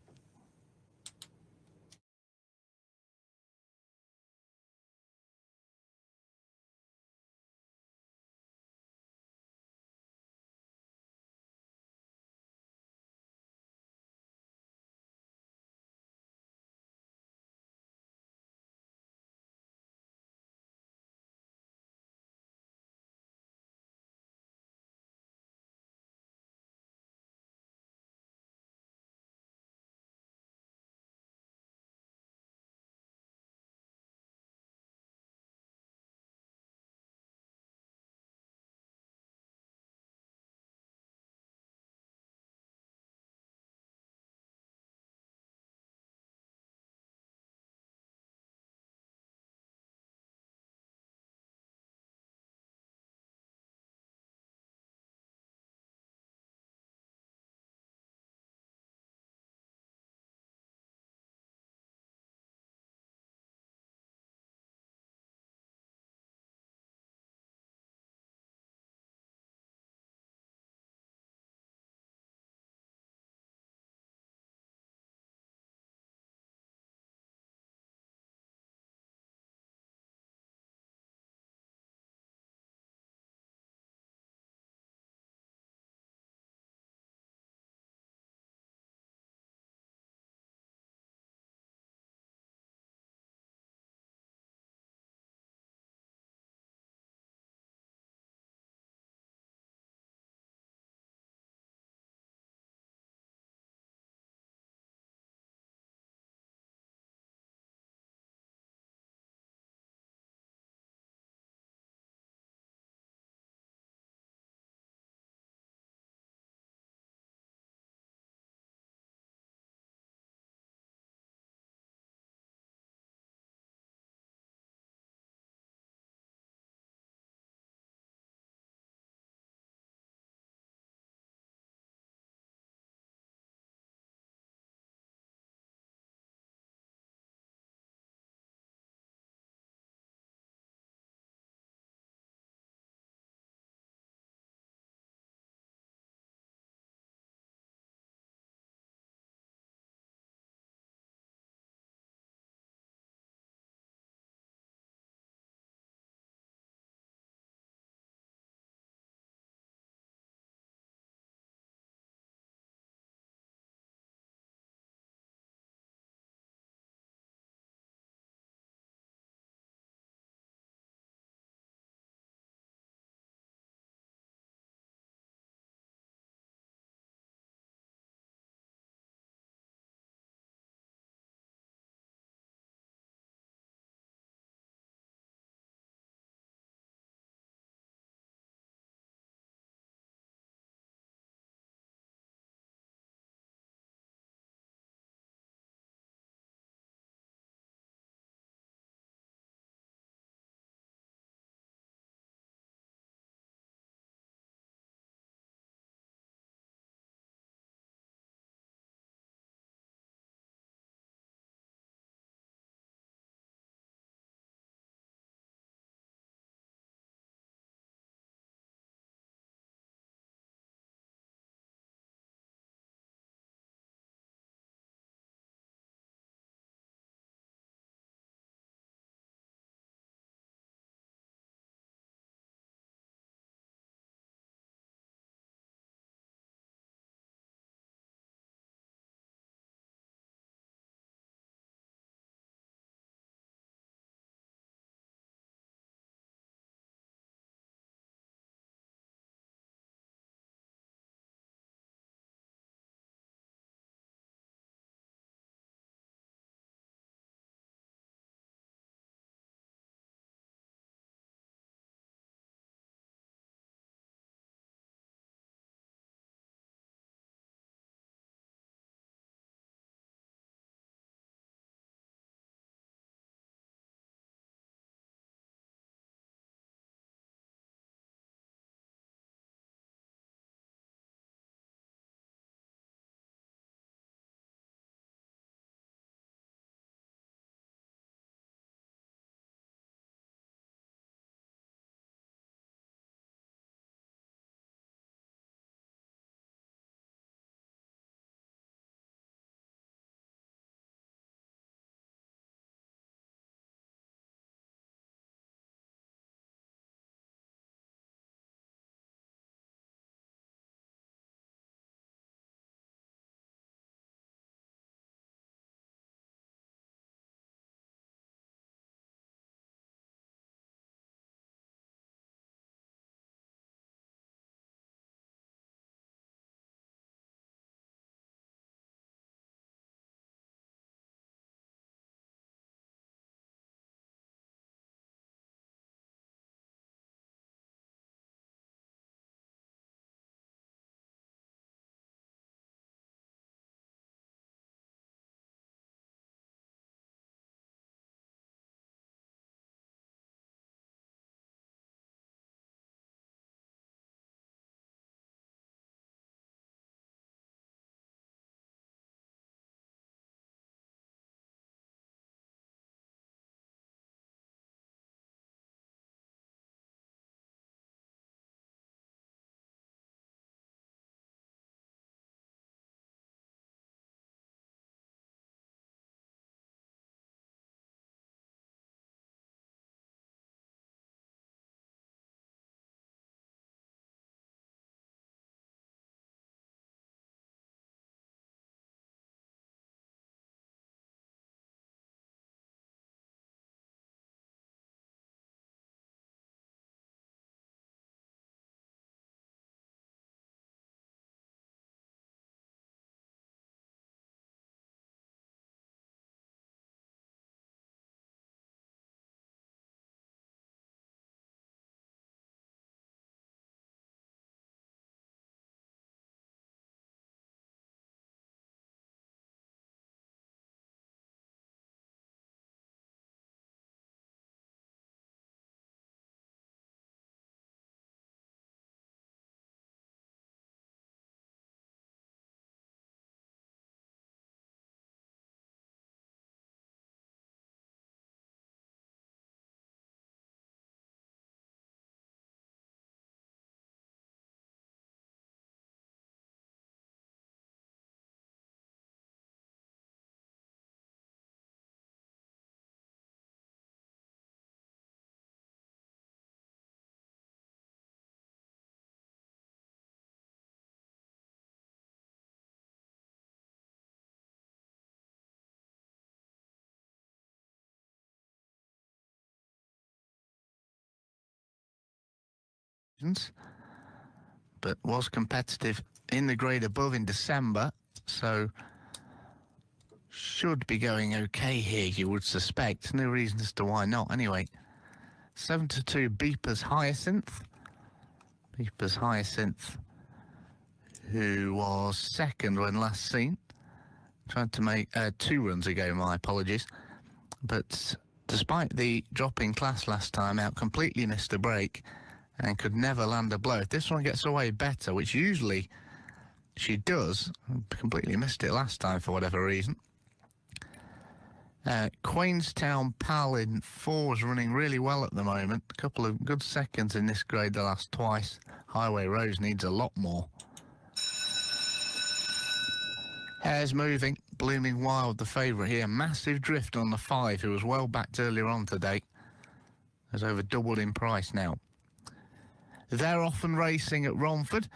A: but was competitive in the grade above in December, so should be going okay here, you would suspect. No reason as to why not. Anyway, 7-2 Beeper's Hyacinth. Beeper's Hyacinth, who was second when last seen. Tried to make 2 runs ago, my apologies. But despite the drop in class last time out, completely missed a break and could never land a blow. If this one gets away better, which usually she does, completely missed it last time for whatever reason. Queenstown Pal in 4 is running really well at the moment. A couple of good seconds in this grade the last twice. Highway Rose needs a lot more. Hair's moving, Blooming Wild the favourite here. Massive drift on the 5, who was well backed earlier on today. Has over doubled in price now. They're often racing at Romford.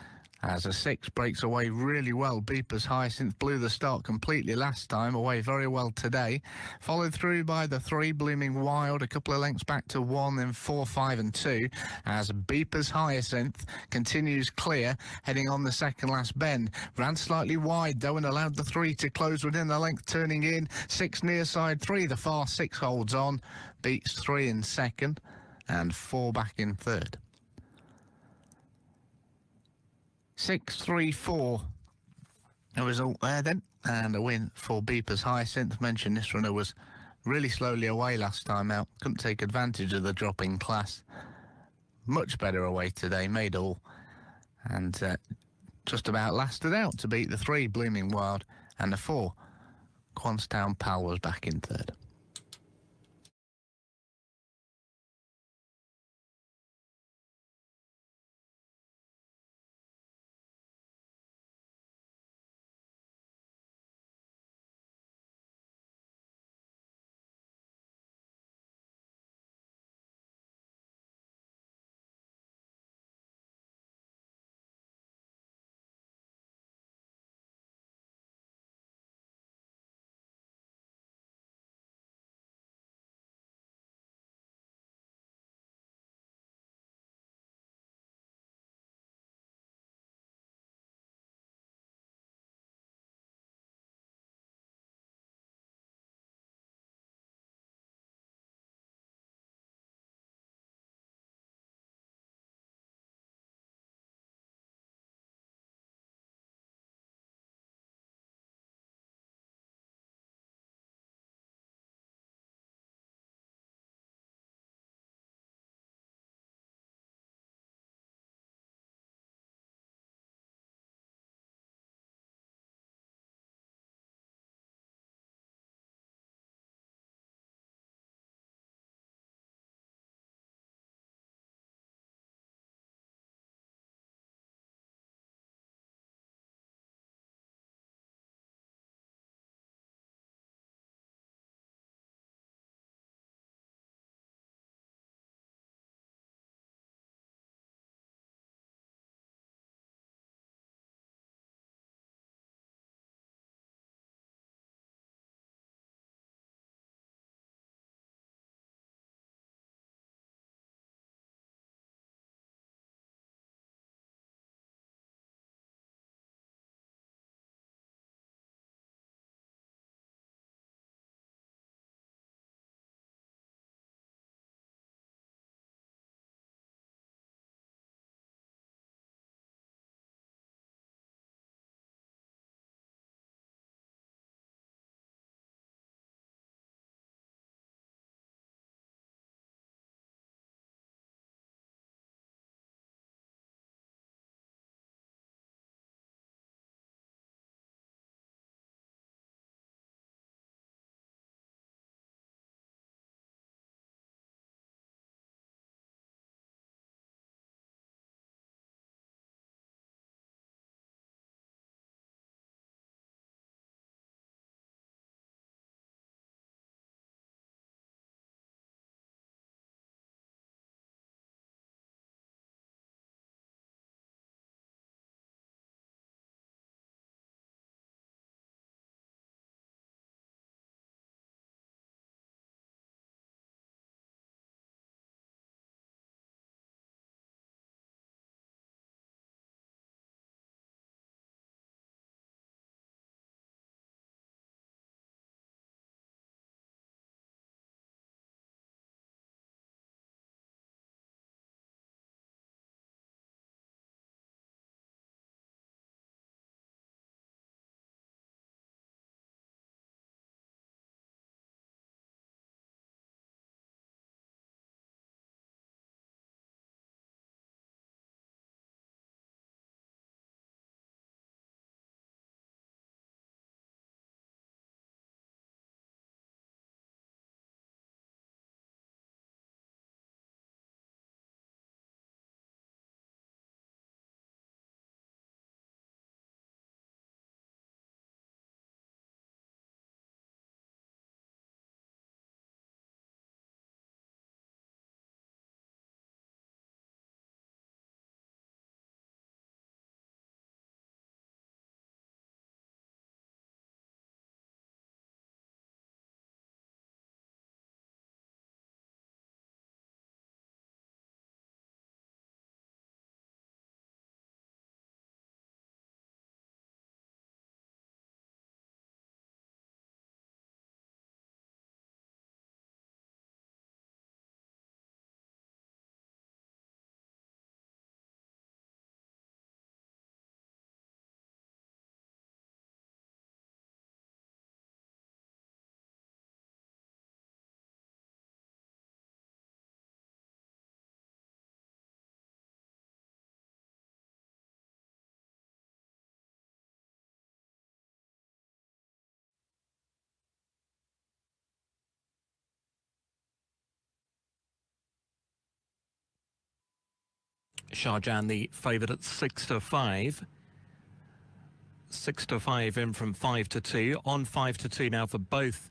A: As a 6 breaks away really well. Beeper's Hyacinth blew the start completely last time, away very well today. Followed through by the 3, Blooming Wild, a couple of lengths back to 1, then 4, 5 and 2. As Beeper's Hyacinth continues clear, heading on the second last bend. Ran slightly wide though and allowed the 3 to close within the length, turning in. 6 near side 3, the far 6 holds on. Beats 3 in second and 4 back in third. 6-3-4. A result there then, and a win for Beeper's Hyacinth. Mentioned this runner was really slowly away last time out. Couldn't take advantage of the drop in class. Much better away today, made all. And just about lasted out to beat the 3, Blooming Wild, and the 4, Queenstown Pal was back in third.
F: Shahjan, the favourite at 6-5. 6-5 in from 5-2. On 5-2 now for both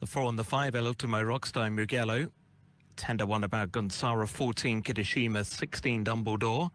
F: the 4 and the 5. El Ultimo Rockstar Mugello. 10-1 about Gunsara. 14 Kidashima. 16 Dumbledore.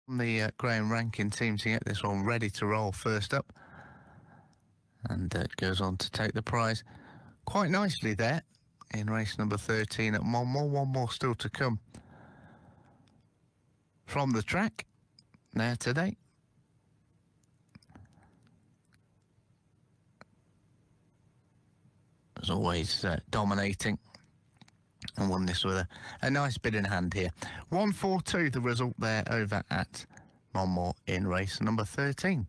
A: The Graham Rankin team to get this one ready to roll first up, and it goes on to take the prize quite nicely there in race number 13 at Monmore. One more still to come from the track there today. As always, dominating, and won this with a nice bid in hand here. 1-4-2 the result there over at Monmore in race number 13.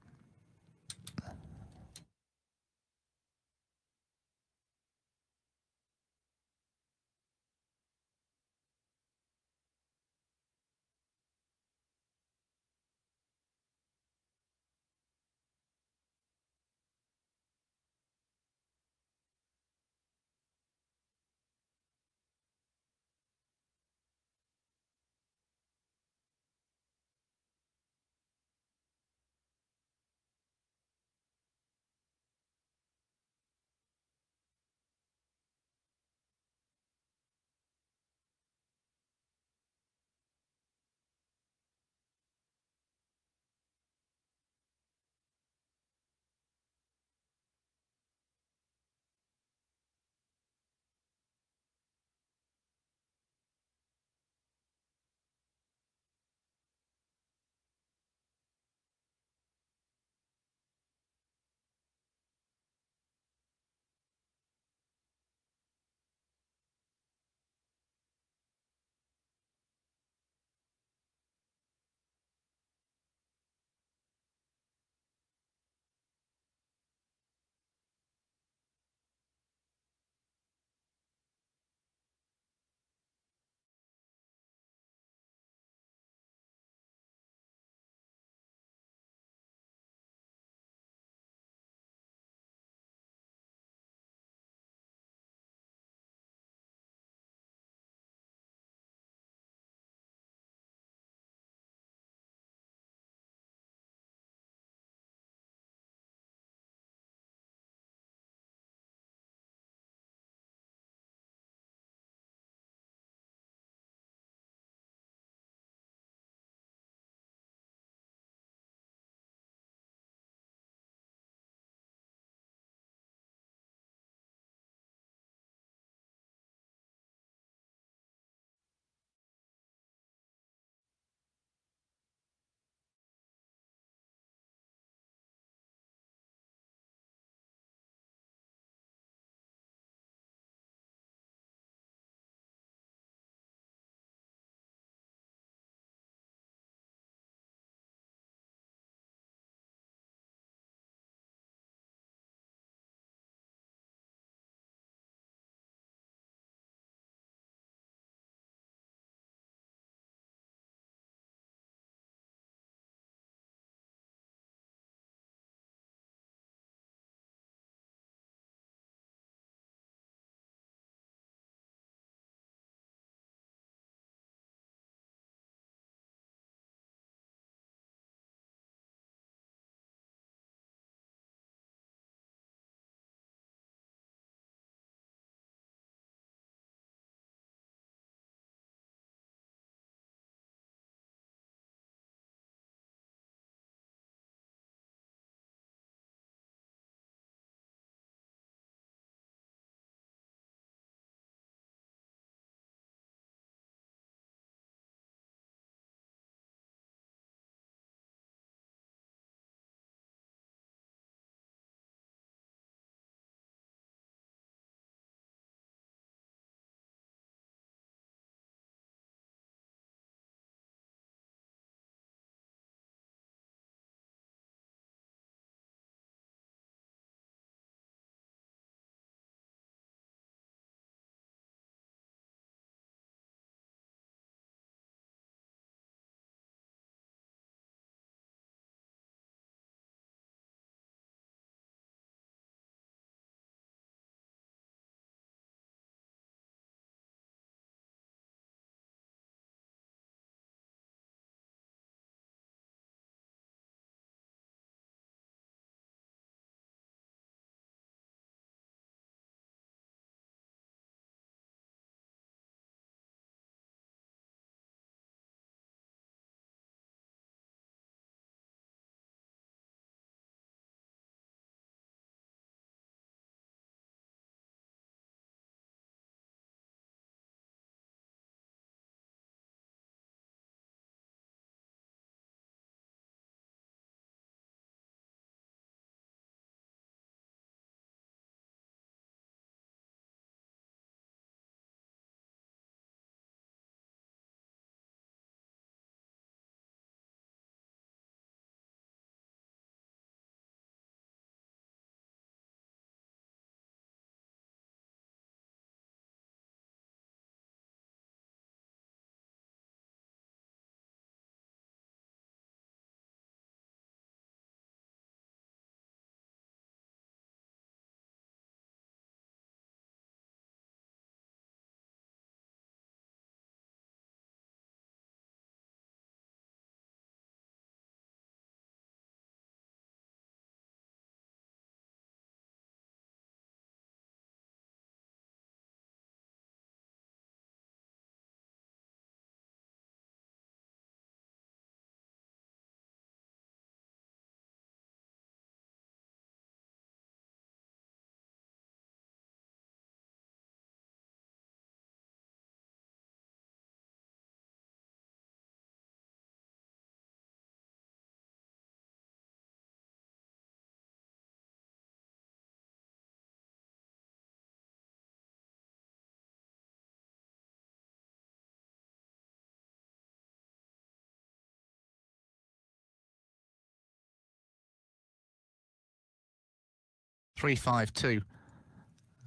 A: 352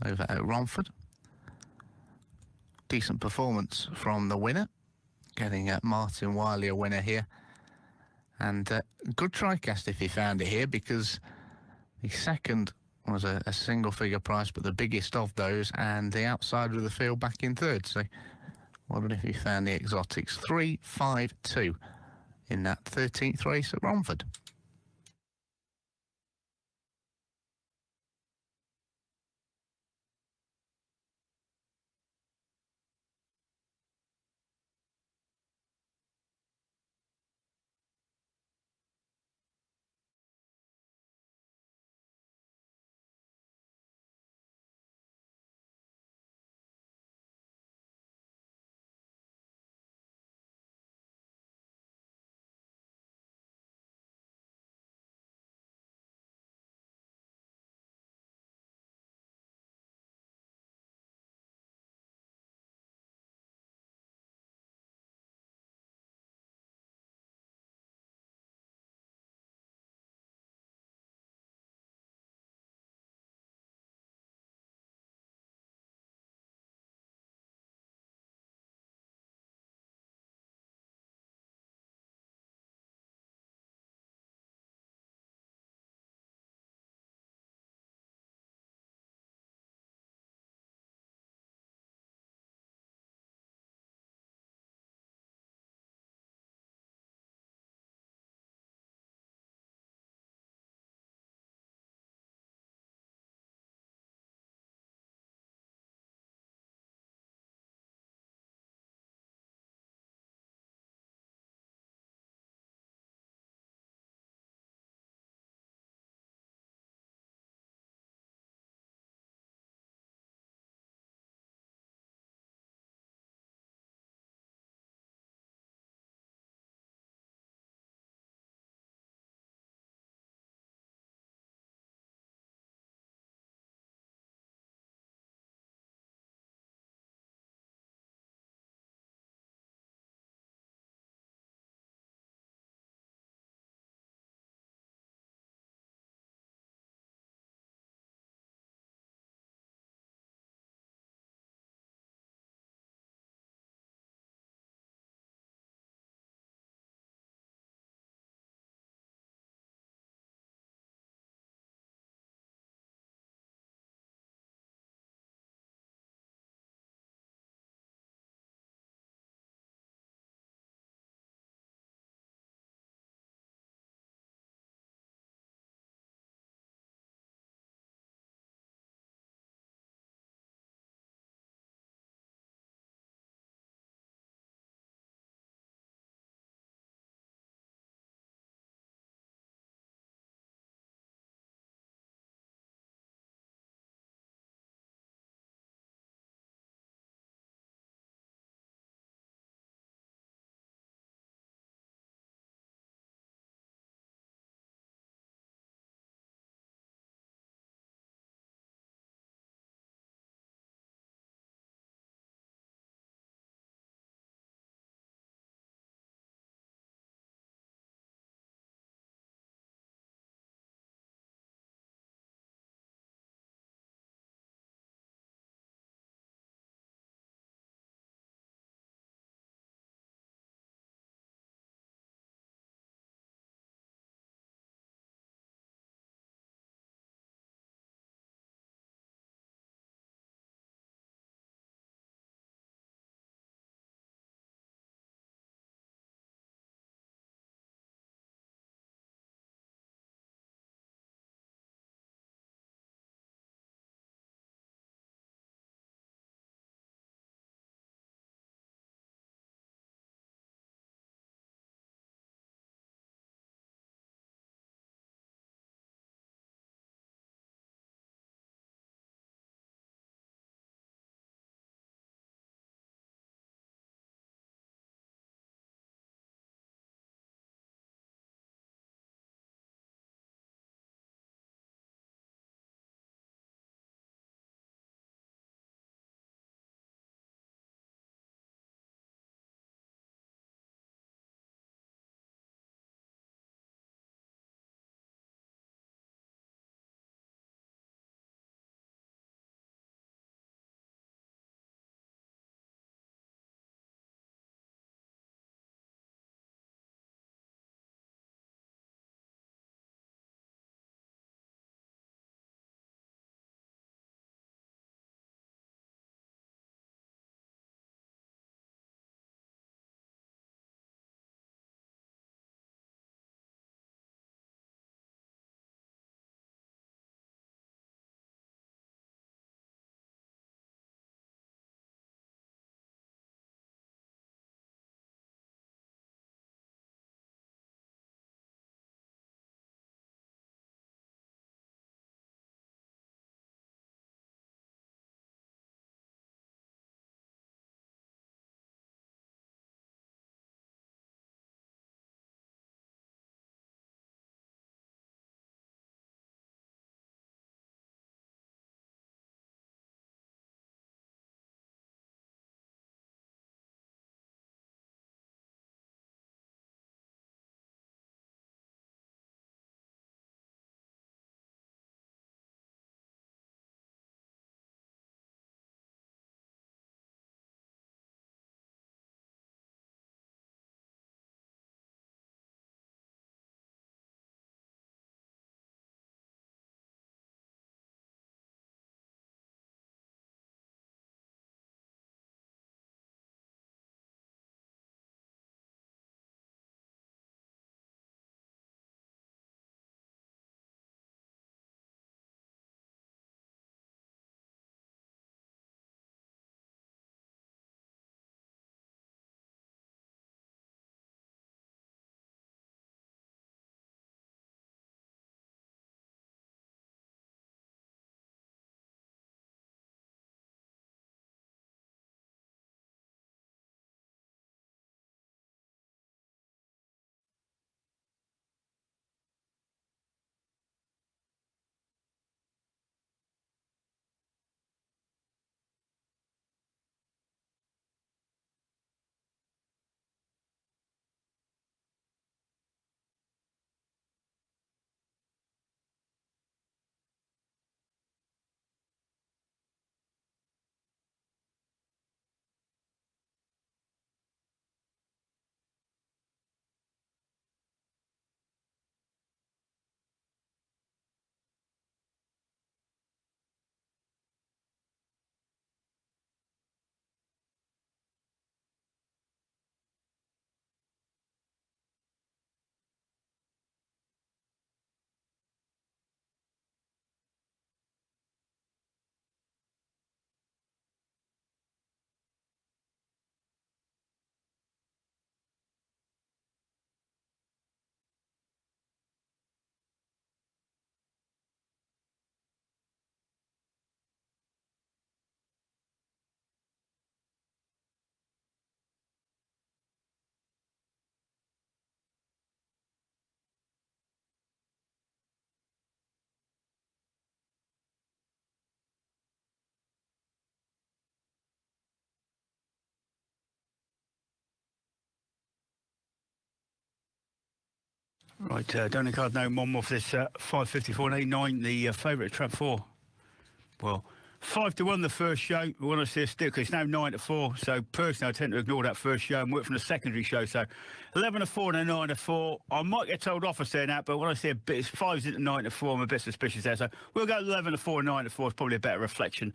A: over at Romford. Decent performance from the winner, getting Martin Wiley a winner here. And good try cast if he found it here, because the second was a single figure price, but the biggest of those, and the outsider of the field back in third. So what if he found the exotics? 352 in that 13th race at Romford.
C: Right, Donny Card, no one more for this 554 and A9, the favourite trap 4. Well, 5-1 the first show. We want to see a stick. It's now 9-4. So personally, I tend to ignore that first show and work from the secondary show. So 11-4 and a 9-4. I might get told off for saying that, but when I see a bit, it's 5s into 9-4. I'm a bit suspicious there. So we'll go 11-4 and 9-4. It's probably a better reflection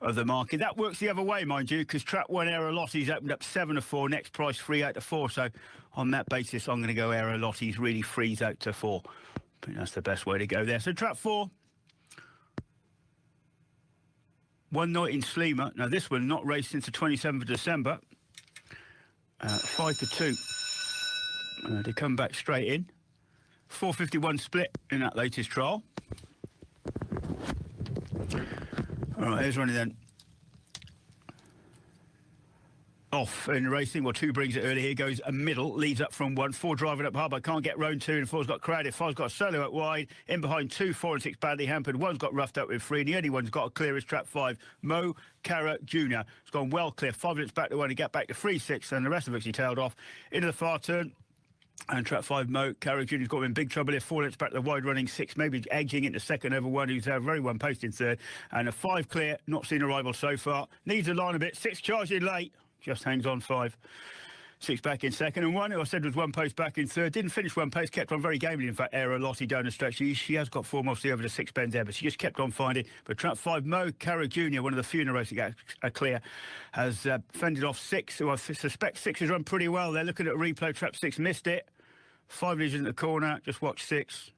C: of the market. That works the other way, mind you, because Trap 1 Aero Lotties opened up 7-4. Next price 3 out to 4. So on that basis, I'm going to go Aero Lotties really 3s out to 4. I think that's the best way to go there. So Trap 4. One night in Sleemer. Now, this one not raced since the 27th of December. 5-2. They come back straight in. 451 split in that latest trial. All right, here's running then. Off in racing. Well, 2 brings it early. Here goes a middle. Leads up from 1. 4 driving up hard, but can't get round 2. And 4's got crowded. 5's got a solo out wide. In behind 2, 4 and 6 badly hampered. 1's got roughed up with 3. And the only one's got a clear is Trap 5. Mo Cara Jr. It's gone well clear. 5 minutes back to 1 to get back to 3-6. And the rest of it he tailed off into the far turn. And Trap 5 Mo Cara Jr.'s got him in big trouble here. 4 minutes back to the wide running 6, maybe edging into second over 1, who's very one post in third. And a 5 clear, not seen a rival so far. Needs a line a bit. 6 charging late. Just hangs on 5. 6 back in second. And 1 who I said was 1 post back in third. Didn't finish 1 post, kept on very gamely. In fact, Aero Lottie down the stretch. She has got 4 obviously over the 6 bends there, but she just kept on finding. But Trap 5 Mo Cara Jr., one of the few in the race that got a clear, has fended off 6, who I suspect 6 has run pretty well. They're looking at a replay. Trap 6 missed it. 5 leads in the corner. Just watch 6.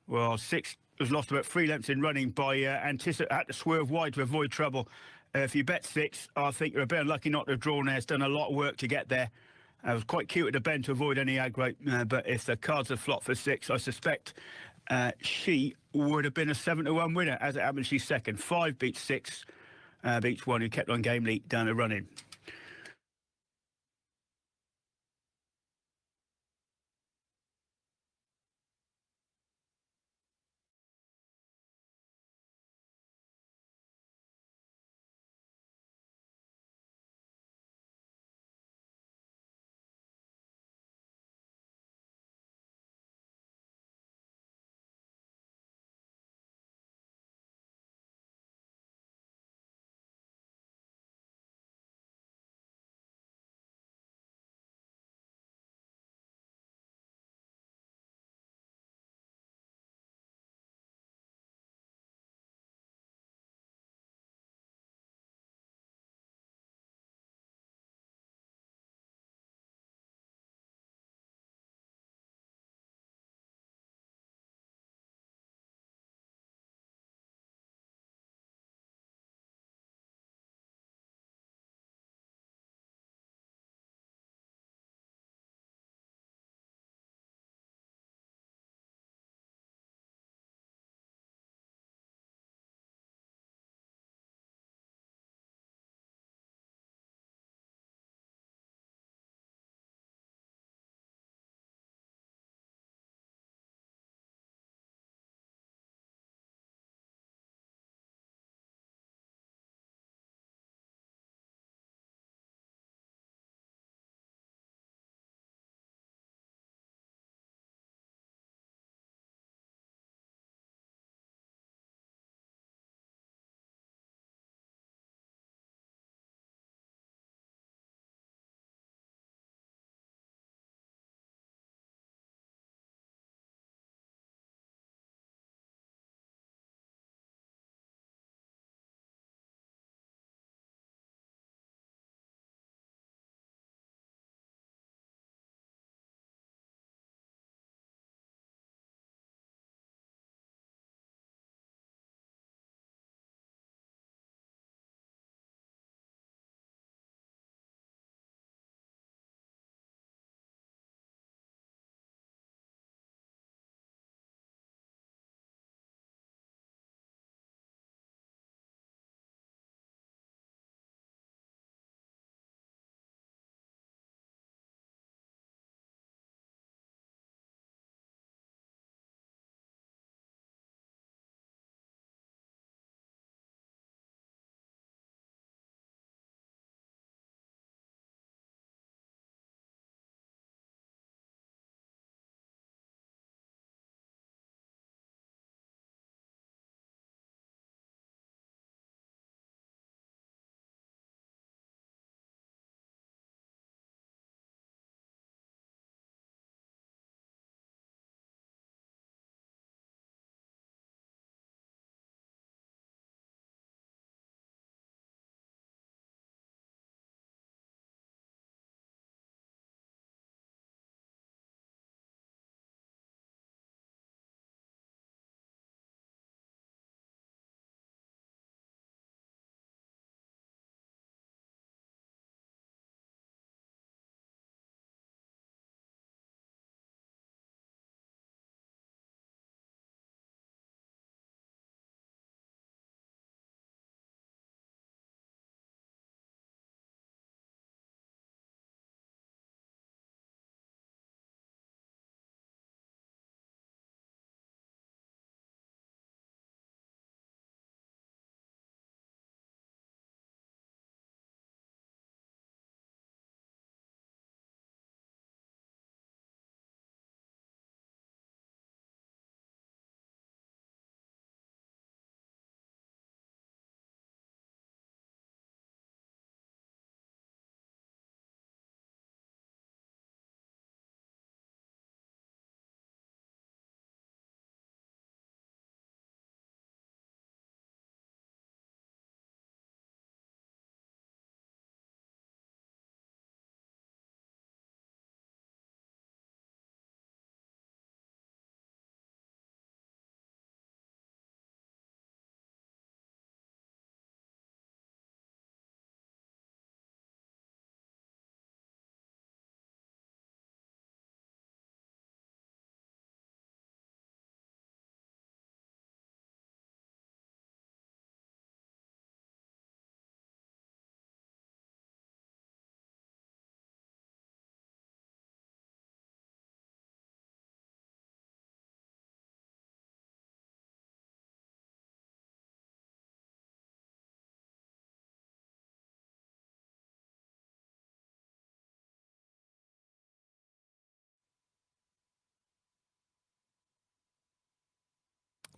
C: Well, 6 was lost about 3 lengths in running by had to swerve wide to avoid trouble. If you bet 6, I think you're a bit unlucky not to have drawn there. It's done a lot of work to get there. It was quite cute at the bend to avoid any aggro. But if the cards have flopped for 6, I suspect she would have been a 7-1 winner. As it happened, she's second. 5 beats 6, beats 1 who kept on gamely down the running.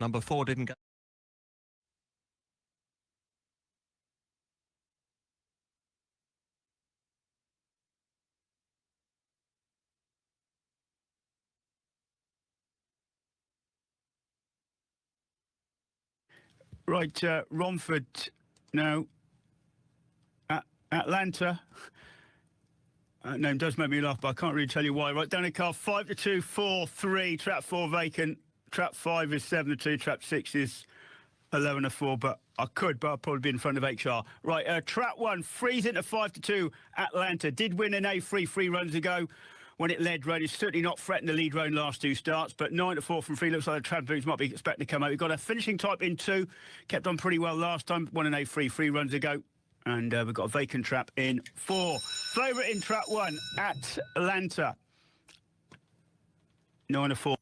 F: Number 4 didn't go.
C: Right, Romford now. Atlanta. That name does make me laugh, but I can't really tell you why. Right, down the car, 5-2, 4-3. Trap 4 vacant. Trap 5 is 7-2. Trap 6 is 11-4. But I could, but I'll probably be in front of HR. Right, Trap 1 frees into 5-2. Atlanta did win an A3 3 runs ago when it led road. It's certainly not threatened the lead road last 2 starts, but 9-4 from 3 looks like the Trap boots might be expecting to come out. We've got a finishing type in 2. Kept on pretty well last time. Won an A3 3 runs ago. And we've got a vacant trap in 4. Favourite in trap 1, Atlanta. 9-4.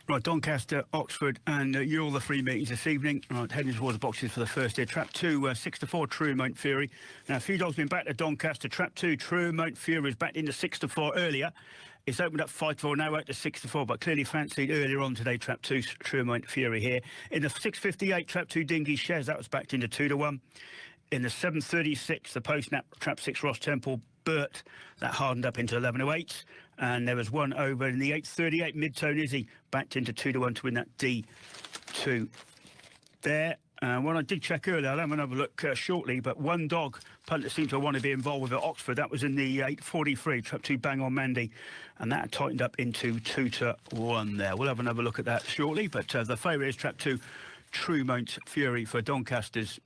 C: Right, Doncaster, Oxford, and you're all the three meetings this evening. Right, heading towards the boxes for the first here. Trap 2, 6 to 4, True Mount Fury. Now, a few dogs been back to Doncaster. Trap 2, True Mount Fury was backed into 6 to 4 earlier. It's opened up 5 to 4, now out to 6 to 4, but clearly fancied earlier on today. Trap 2, True Mount Fury here. In the 6:58, Trap 2, Dingy Shares, that was backed into 2 to 1. In the 7:36, the post-nap, Trap 6, Ross Temple, Burt, that hardened up into 11 to 8. And there was one over in the 8:38, Mid-Tone Izzy, backed into 2 to 1 to win that D2 there. What I did check earlier, I'll have another look shortly, but one dog punter seemed to want to be involved with at Oxford. That was in the 8:43, Trap 2, Bang On Mandy, and that tightened up into 2 to 1 there. We'll have another look at that shortly, but the favourite is Trap 2, True Mount Fury for Doncaster's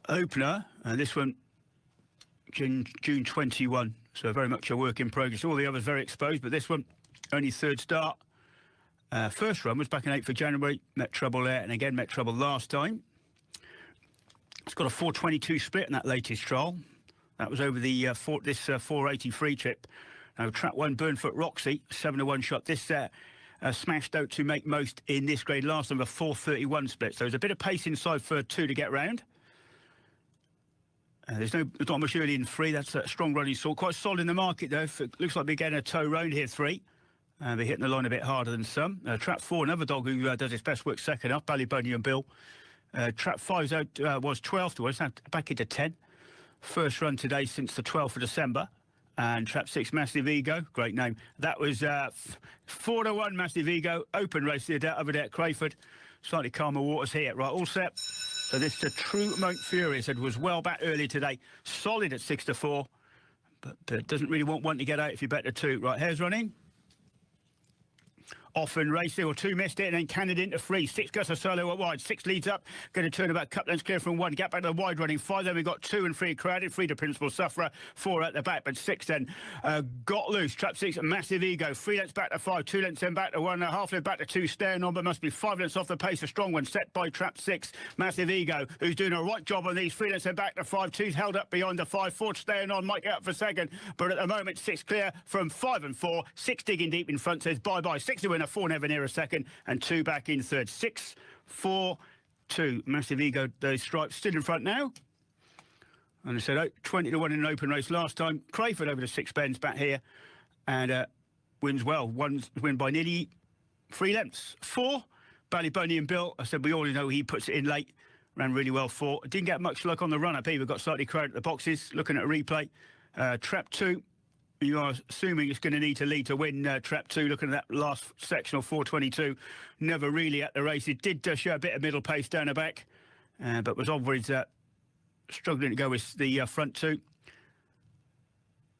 C: opener, and this one June 21, so very much a work in progress. All the others very exposed, but this one only third start. First run was back in 8th of January, met trouble there, and again met trouble last time. It's got a 4:22 split in that latest trial. That was over the 483 trip. Now, Trap 1, Burnfoot Roxy, 7 to 1 shot. This smashed out to make most in this grade last time, a 4:31 split. So there's a bit of pace inside for 2 to get round. There's not much early in 3. That's a strong running sort. Quite solid in the market, though. It looks like they're getting a toe round here, 3. They're hitting the line a bit harder than some. Trap 4, another dog who does his best work second up, Ballybony and Bill. Trap 5's out, was 12 to 1, now back into 10. First run today since the 12th of December. And Trap 6, Massive Ego, great name. That was 4 to 1, Massive Ego. Open race over there at Crayford. Slightly calmer waters here. Right, all set. So this True Mount Fury, said, was well back early today. Solid at 6 to 4. But doesn't really want one to get out if you bet the 2. Right, hair's running. Off and racing, or 2 missed it, and then cannoned into 3. 6 goes a solo at wide. 6 leads up, going to turn about a couple lengths clear from 1. Gap back to the wide running 5. Then we've got 2 and 3 crowded. 3 to Principal Sufferer, 4 at the back, but 6 then got loose. Trap 6, Massive Ego. 3 lengths back to 5. 2 lengths then back to 1. A half length back to 2. Staying on, but must be 5 lengths off the pace. A strong one set by Trap 6, Massive Ego, who's doing a right job on these. 3 lengths then back to 5. 2's held up beyond the 5. 4 staying on, might get up for second, but at the moment 6 clear from 5 and 4. 6 digging deep in front, says bye-bye. 6 to win, a 4 never near a second, and 2 back in third. 6, 4, 2. Massive Ego, those stripes still in front now. And I said 20 to 1 in an open race last time. Crayford over the 6 bends back here, and wins well. One's win by nearly 3 lengths. 4, Ballybony and Bill. I said we already know he puts it in late. Ran really well. 4. Didn't get much luck on the run up either. Got slightly crowded at the boxes. Looking at a replay. Trap 2. You are assuming it's going to need to lead to win Trap 2. Looking at that last sectional, 4:22. Never really at the race. It did show a bit of middle pace down the back, but was always struggling to go with the front 2.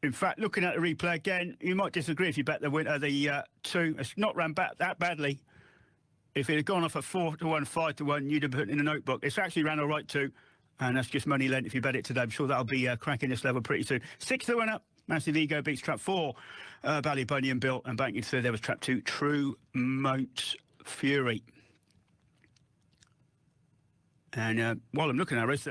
C: In fact, looking at the replay again, you might disagree if you bet the winner, the 2. It's not ran back that badly. If it had gone off at 4 to 1, 5 to 1, you'd have put it in a notebook. It's actually ran all right too, and that's just money lent if you bet it today. I'm sure that'll be cracking this level pretty soon. 6 to 1 up. Massive Ego beats Trap 4, Ballybony and Bill, and back in third there was Trap 2, True Mount Fury. And while I'm looking at the race,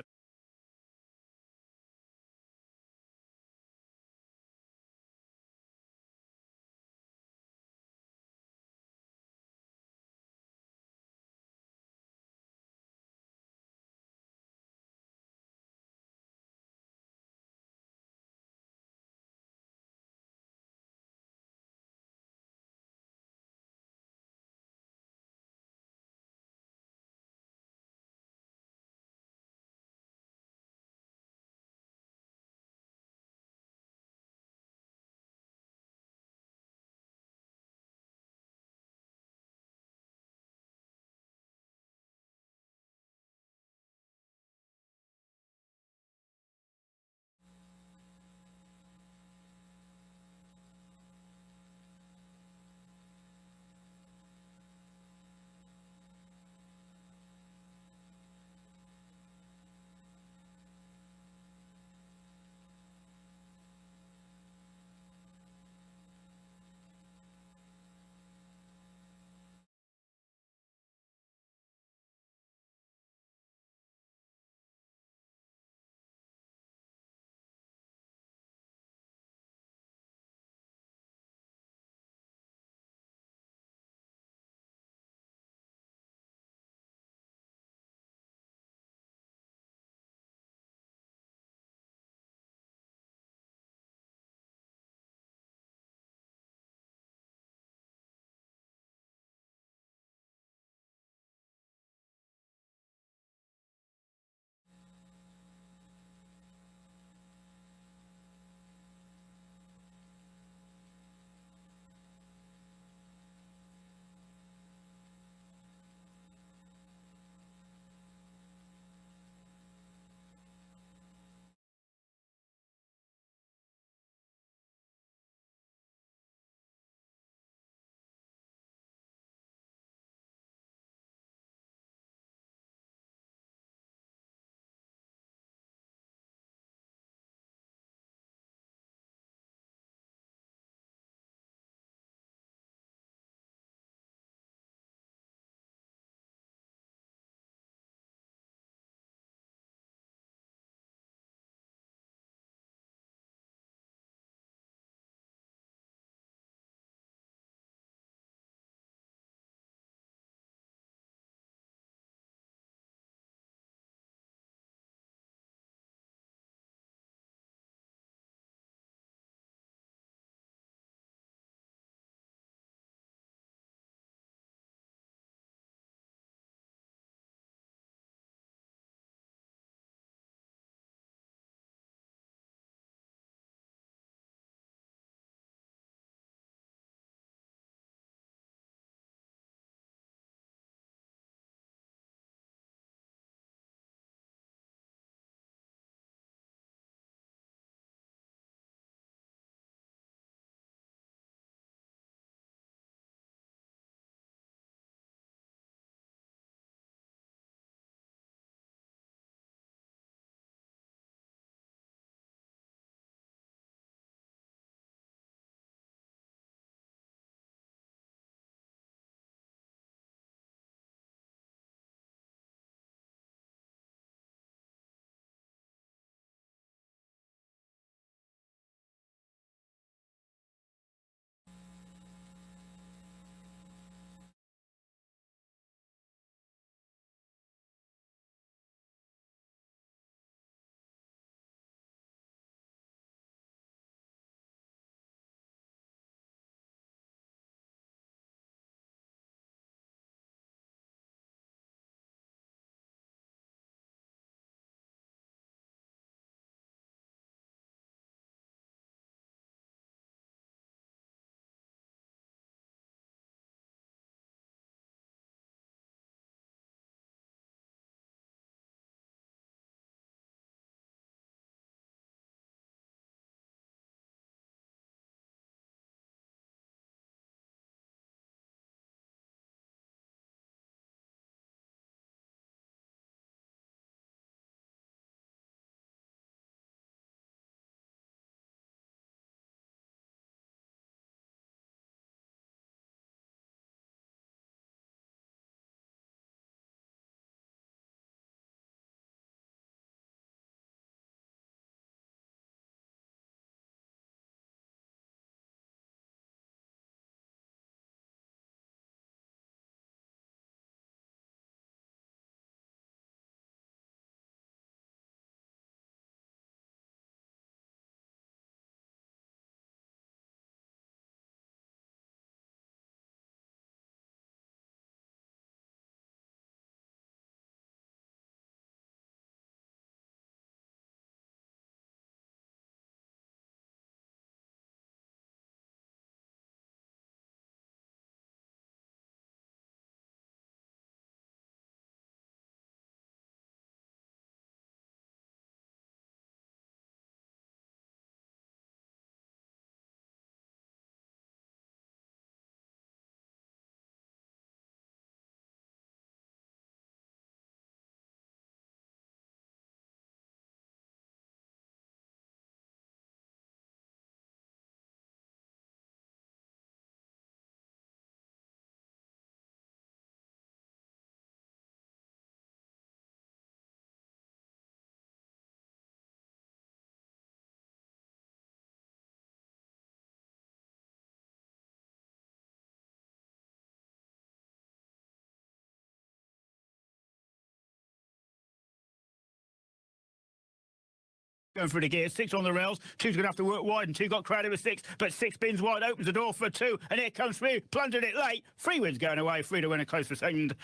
C: Going for the gear, 6 on the rails, 2's going to have to work wide, and 2 got crowded with 6, but 6 spins wide, opens the door for 2, and here comes 3, plunging it late. 3 wins going away, 3 to win a close for second,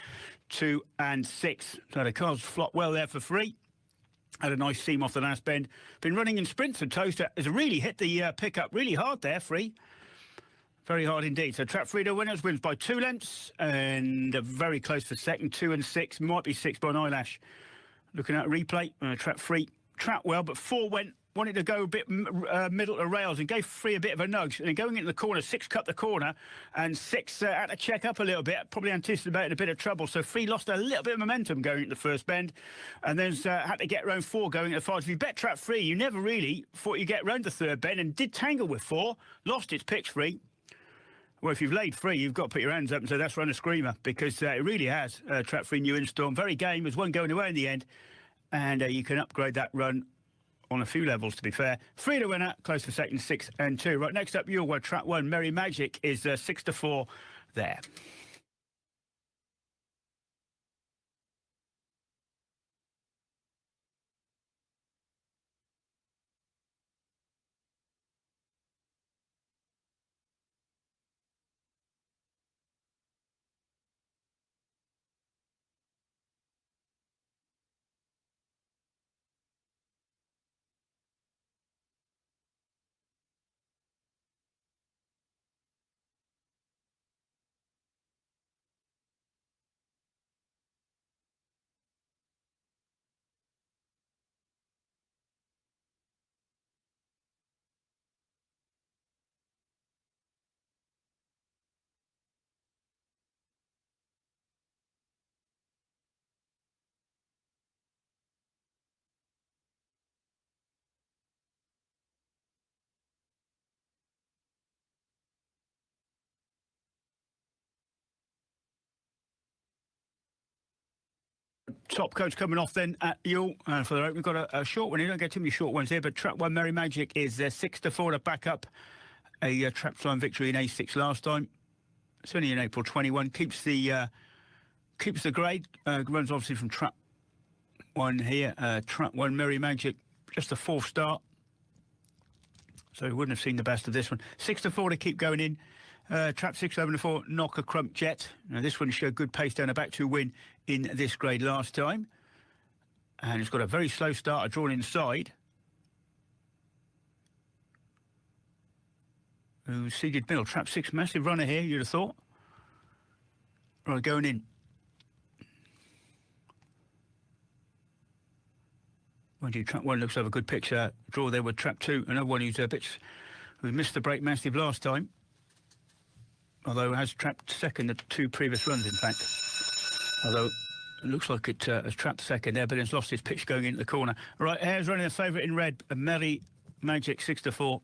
C: 2 and 6. So the cars flop well there for 3. Had a nice seam off the last bend. Been running in sprints, and Toaster has really hit the pickup really hard there, 3. Very hard indeed. So Trap Frida winners, wins by 2 lengths, and very close for second, 2 and 6, might be 6 by an eyelash. Looking at a replay, Trap Free. Trapped well, but 4 wanted to go a bit middle to rails and gave 3 a bit of a nudge. And then going into the corner, 6 cut the corner, and 6 had to check up a little bit, probably anticipated a bit of trouble. So 3 lost a little bit of momentum going into the first bend, and then had to get round 4 going into 5. If you bet Trap 3, you never really thought you'd get round the third bend, and did tangle with 4, lost its pitch 3. Well, if you've laid 3, you've got to put your hands up and say that's run a screamer, because it really has. Trap 3 New Instorm, very game, there's 1 going away in the end. And you can upgrade that run on a few levels, to be fair. 3 to winner, close for second, 6 and 2. Right, next up, your Trap 1, Merry Magic, is 6 to 4 there. Top coach coming off then at Yule for the open. We've got a short one. You don't get too many short ones here, but Trap 1 Merry Magic is 6 to 4 to back up a Trap Time victory in A6 last time. It's only in April 21. Keeps the grade. Runs obviously from Trap 1 here. Trap 1 Merry Magic, just a 4th start. So we wouldn't have seen the best of this one. 6 to 4 to keep going in. Trap 6 7 to 4, Knock a Crump Jet. Now this one showed good pace down the back to win in this grade last time. And it's got a very slow starter drawn inside. Who seeded middle. Trap 6, massive runner here, you'd have thought. Right, going in. Trap 1 looks like a good picture. Draw there with Trap 2, another one who's who missed the break massive last time. Although has trapped second the 2 previous runs, in fact. Although it looks like it has trapped second there, but it's lost its pitch going into the corner. Right, Hare's running a favourite in red, a Merry Magic 6 to 4.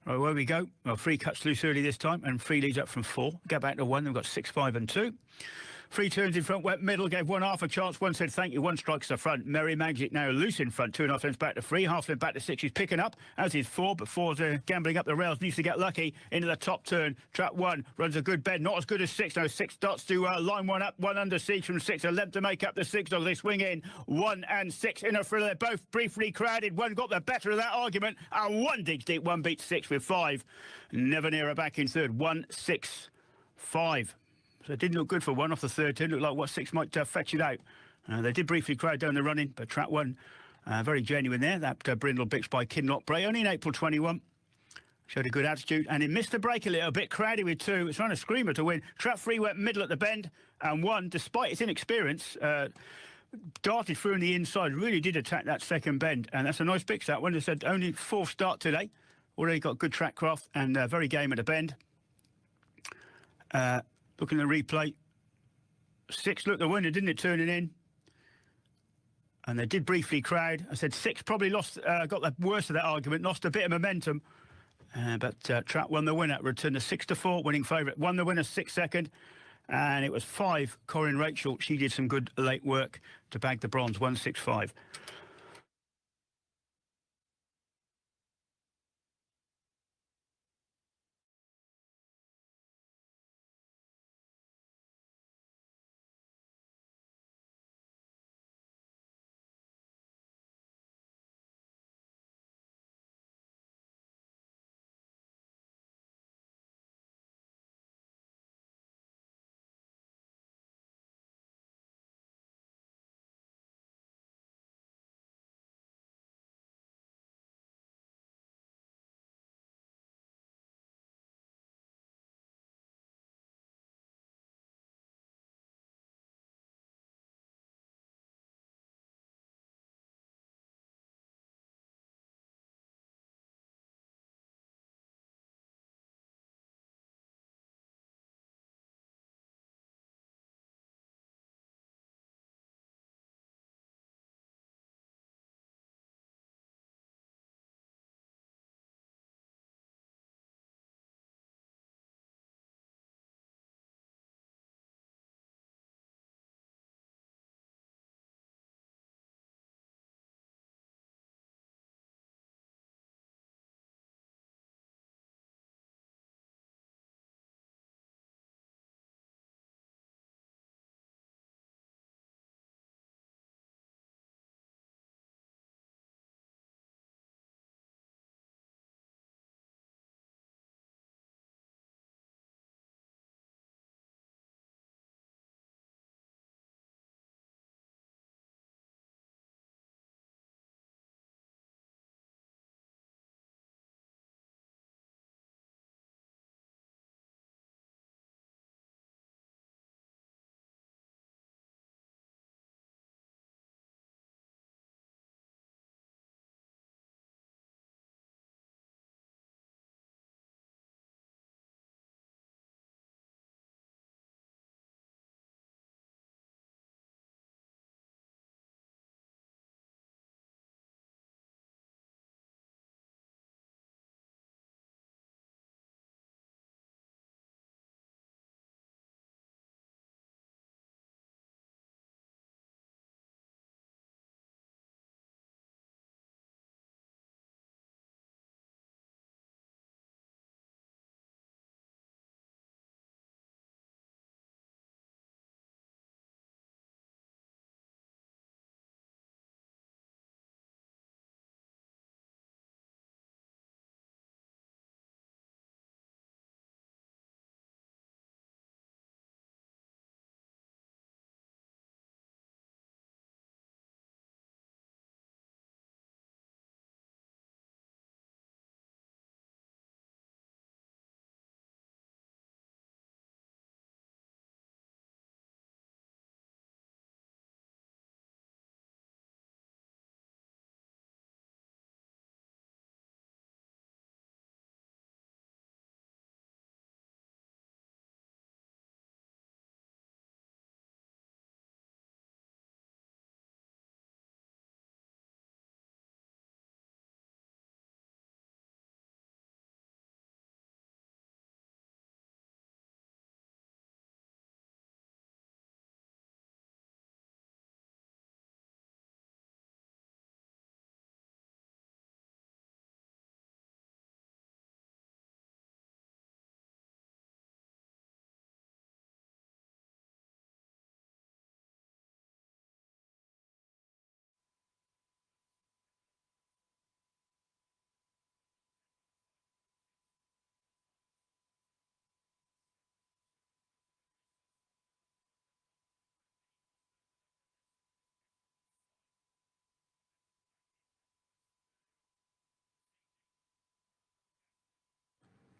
C: Right, where we go. Well, 3 cuts loose early this time, and 3 leads up from 4. Get back to 1. They've got 6, 5 and 2. 3 turns in front, went middle, gave 1 half a chance. 1 said thank you, 1 strikes the front. Merry Magic now loose in front, 2.5 lengths back to 3, half length back to 6. He's picking up, as is 4, but 4's gambling up the rails, needs to get lucky into the top turn. Trap 1 runs a good bend, not as good as 6. No, 6 dots to line 1 up, 1 under siege from 6. A length to make up the 6 dogs. They swing in 1 and 6 in a thriller. They're both briefly crowded. 1 got the better of that argument, and 1 digs deep. 1 beats 6 with 5. Never near her back in third. 1, 6, 5. So it didn't look good for 1 off the third turn. Looked like what 6 might fetch it out. They did briefly crowd down the running, but Trap 1 very genuine there. That brindle bitch by Kinlock Bray, only in April 21. Showed a good attitude, and it missed the break a little bit. Crowded with 2. It's trying a screamer to win. Trap 3 went middle at the bend, and 1, despite its inexperience, darted through on the inside. Really did attack that second bend, and that's a nice pitch, that one. They said only 4th start today. Already got good track craft and very game at the bend. Looking at the replay, 6 looked the winner, didn't it, turning in? And they did briefly crowd. I said 6 probably lost, got the worst of that argument, lost a bit of momentum. But Trap won the winner, returned a 6 to 4, winning favourite. Won the winner 6 second, and it was 5, Corinne Rachel. She did some good late work to bag the bronze, 165.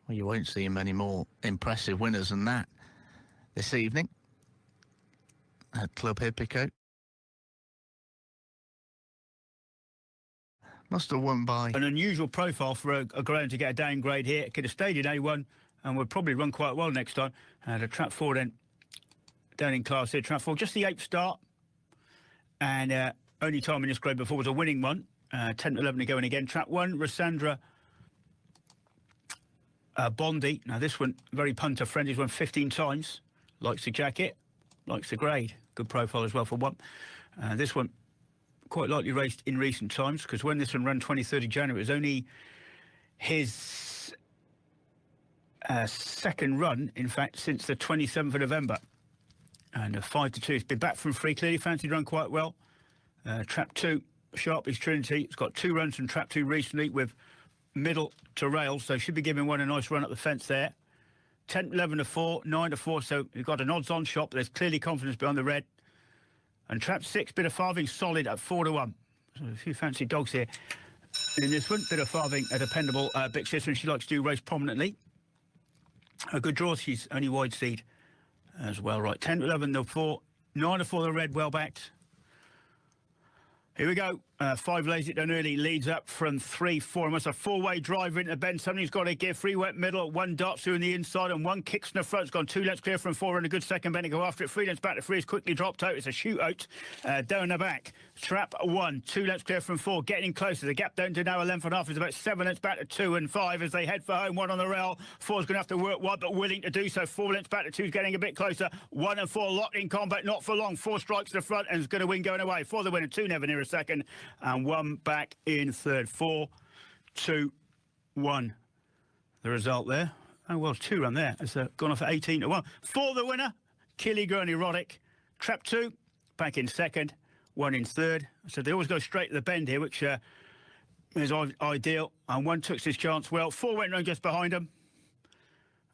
A: Well, you won't see many more impressive winners than that this evening at Club Hippico. Must have won by...
C: An unusual profile for a greyhound to get a downgrade here. Could have stayed in A1 and would probably run quite well next time. And a trap 4 then down in class here. Trap 4, just the 8th start. And only time in this grade before was a winning one. 10 to 11 to go in again. Trap 1, Rassandra Bondi. Now this one, very punter friendly. He's won 15 times. Likes the jacket, likes the grade. Good profile as well for one. This one, quite lightly raced in recent times, because when this one ran 23rd of January, it was only his second run, in fact, since the 27th of November. And a 5 to 2. It's been back from free, clearly fancied run quite well. Trap 2, Sharpie's Trinity. It's got 2 runs from Trap 2 recently with middle to rail, so should be giving one a nice run up the fence there. 10, 11 to 4, 9 to 4, so you've got an odds-on shot, but there's clearly confidence behind the red. And Trap 6, bit of farthing solid at 4 to 1. So a few fancy dogs here in this one. Bit of farthing, a dependable big sister, and she likes to race prominently. A good draw, she's only wide seed as well. Right, 10 to 11 to 4, 9 to 4 the red, well backed. Here we go. 5 lays it down early, leads up from 3, 4. Almost a 4-way driver into the bend. Somebody's got to give. 3 went middle, 1 darts through in the inside, and 1 kicks in the front. It's gone 2 lengths clear from 4 and a good second bend to go after it. 3 lengths back to 3 is quickly dropped out. It's a shootout down the back. Trap 1, 2 lengths clear from 4, getting closer. The gap down to now a length and a half is about 7 lengths back to 2 and 5 as they head for home. 1 on the rail. 4's going to have to work wide, but willing to do so. 4 lengths back to 2 is getting a bit closer. 1 and 4 locked in combat, not for long. 4 strikes to the front and is going to win going away. 4 the winner, 2 never near a second, and 1 back in third. 4, 2, 1. The result there. Oh, well, 2 run there. It's gone off at 18 to 1. 4 the winner, Killigrew Erotic. Trap 2, back in second. 1 in third. So they always go straight to the bend here, which is ideal. And 1 took his chance well. 4 went round just behind him.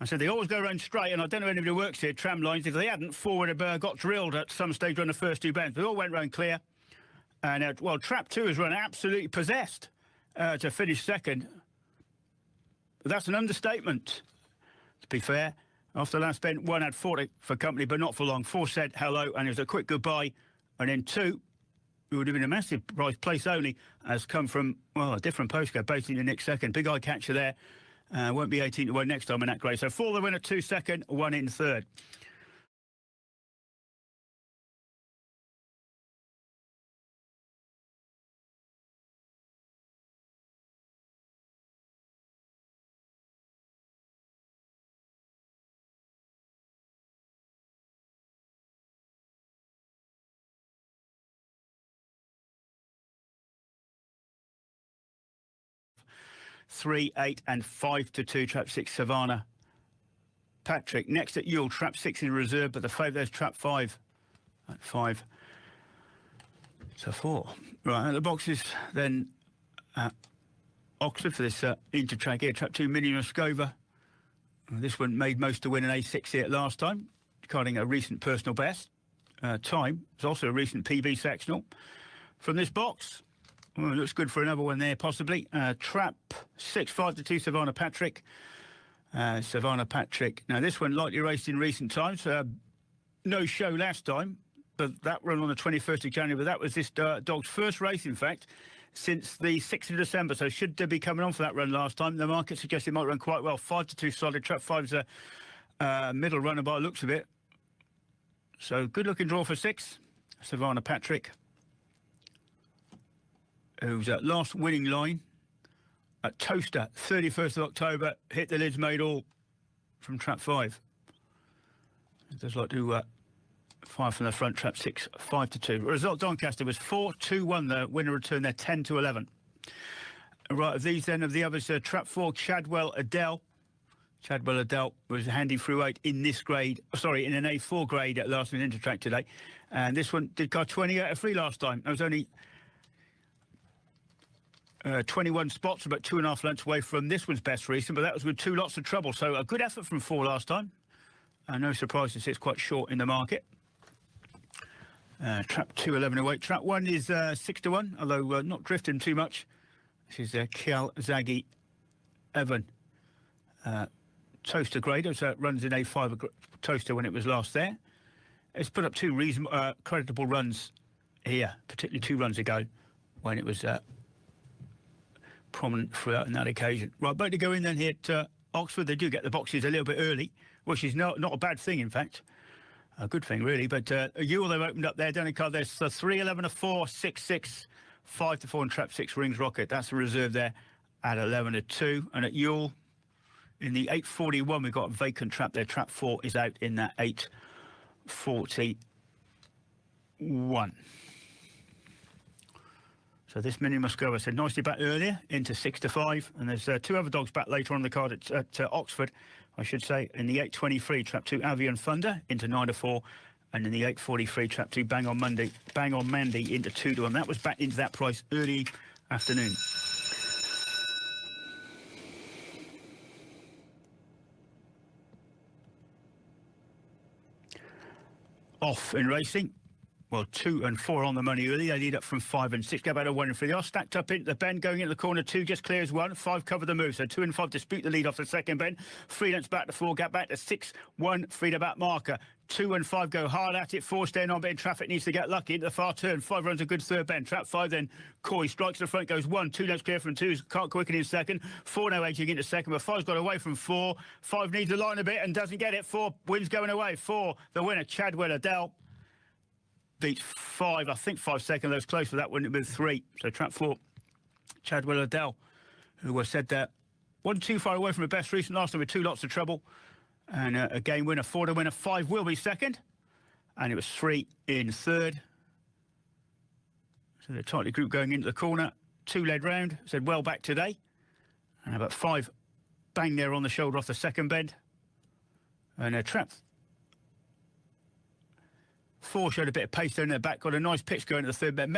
C: I said they always go around straight, and I don't know if anybody works here, tram lines. If they hadn't, 4 would have got drilled at some stage on the first 2 bends. They all went round clear. And, well, Trap 2 has run absolutely possessed to finish second. But that's an understatement, to be fair. After the last bend, 1 had 40 for company, but not for long. 4 said hello, and it was a quick goodbye. And then 2, who would have been a massive prize, place only, has come from, well, a different postcode, basically the next second. Big eye catcher there. Won't be 18 to 1 next time in that grade. So 4 the winner, 2 second, 1 in third. Three, 8, and 5 to 2. Trap 6, Savannah Patrick. Next at Yule, Trap 6 in reserve, but the favourite there's Trap 5 at 5 to 4. Right, at the boxes then Oxford for this intertrack here. Trap 2, Mini Moscova. This one made most to win an A6 here last time, recording a recent personal best. Time was also a recent PB sectional. From this box, well, looks good for another one there, possibly. Trap 6, 5 to 2, Savannah Patrick. Savannah Patrick. Now, this one lightly raced in recent times. No show last time, but that run on the 21st of January. But that was this dog's first race, in fact, since the 6th of December. So should be coming on for that run last time. The market suggests it might run quite well. 5 to 2 solid. Trap 5's a middle runner by the looks of it. So good-looking draw for 6. Savannah Patrick, who's at last winning line at Toaster, 31st of October, hit the lids, made all from Trap 5. It does like to fire from the front. Trap 6, 5 to 2. Result Doncaster was 4-2-1, the winner returned there, 10 to 11. Right, of these then, of the others, Trap 4, Chadwell Adele. Chadwell Adele was handy through 8 in this grade, sorry, in an A4 grade at last minute intertrack today. And this one did car 20 out of 3 last time. It was only 21 spots, about 2.5 lengths away from this one's best recent, but that was with 2 lots of trouble. So a good effort from 4 last time. No surprise to see it's quite short in the market. Trap 2, 11 to 8. Trap 1 is 6 to 1, although not drifting too much. This is Kial Zaggy Evan. Toaster grader, so it runs in A5 toaster when it was last there. It's put up two creditable runs here, particularly 2 runs ago when it was prominent throughout on that occasion. Right, about to go in then here at Oxford. They do get the boxes a little bit early, which is not a bad thing, in fact. A good thing, really. But Ewell, they've opened up there. Down in card, there's 3, 11 to 4, 6, 6, 5 to 4, and trap 6 rings rocket. That's the reserve there at 11 to 2. And at Ewell, in the 841, we've got a vacant trap there. Trap 4 is out in that 841. So this mini must go, I said, nicely back earlier into 6 to 5. And there's 2 other dogs back later on the card at Oxford, I should say. In the 823, trap 2, Avian Thunder into 9 to 4. And in the 843, trap 2, Bang on Mandy into 2 to 1. That was back into that price early afternoon. Off in racing. Well, 2 and 4 on the money early. They lead up from 5 and 6. Go back to 1 and 3. They are stacked up into the bend, going into the corner. 2 just clears 1. 5 cover the move. So 2 and 5 dispute the lead off the second bend. 3 lengths back to 4. Gap back to 6. 1 free to back marker. 2 and 5 go hard at it. 4 staying on bend. Traffic needs to get lucky into the far turn. 5 runs a good third bend. Trap 5 then Coy strikes the front, goes 1. 2 lengths clear from 2. Can't quicken in second. 4 now edging into second, but 5's got away from 4. 5 needs the line a bit and doesn't get it. 4 wins going away. 4 the winner, Chadwell Adele. Beats 5, I think 5 seconds. That was close for that one with 3. So trap 4, Chadwell Adele, who was said that wasn't too far away from the best recent last time with 2 lots of trouble. And a game winner, 4 to winner, 5 will be second. And it was 3 in third. So the tightly group going into the corner. 2 led round, said well back today. And about 5 bang there on the shoulder off the second bend. And trap 4 showed a bit of pace there in their back, got a nice pitch going to the third bend,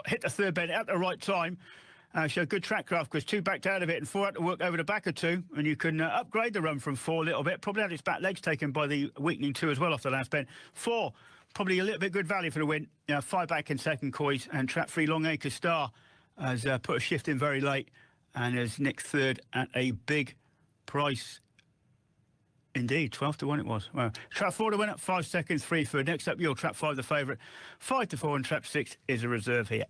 C: hit the third bend at the right time, showed good track craft because 2 backed out of it and 4 had to work over the back of 2, and you can upgrade the run from 4 a little bit. Probably had its back legs taken by the weakening 2 as well off the last bend. 4, probably a little bit good value for the win. 5 back in second, Coys, and trap 3, Longacre Star has put a shift in very late and has nicked third at a big price. Indeed, 12 to 1 it was. Well, trap 4 to win up 5 seconds, 3 third. Next up, your trap 5, the favourite. 5 to 4, and trap 6 is a reserve here.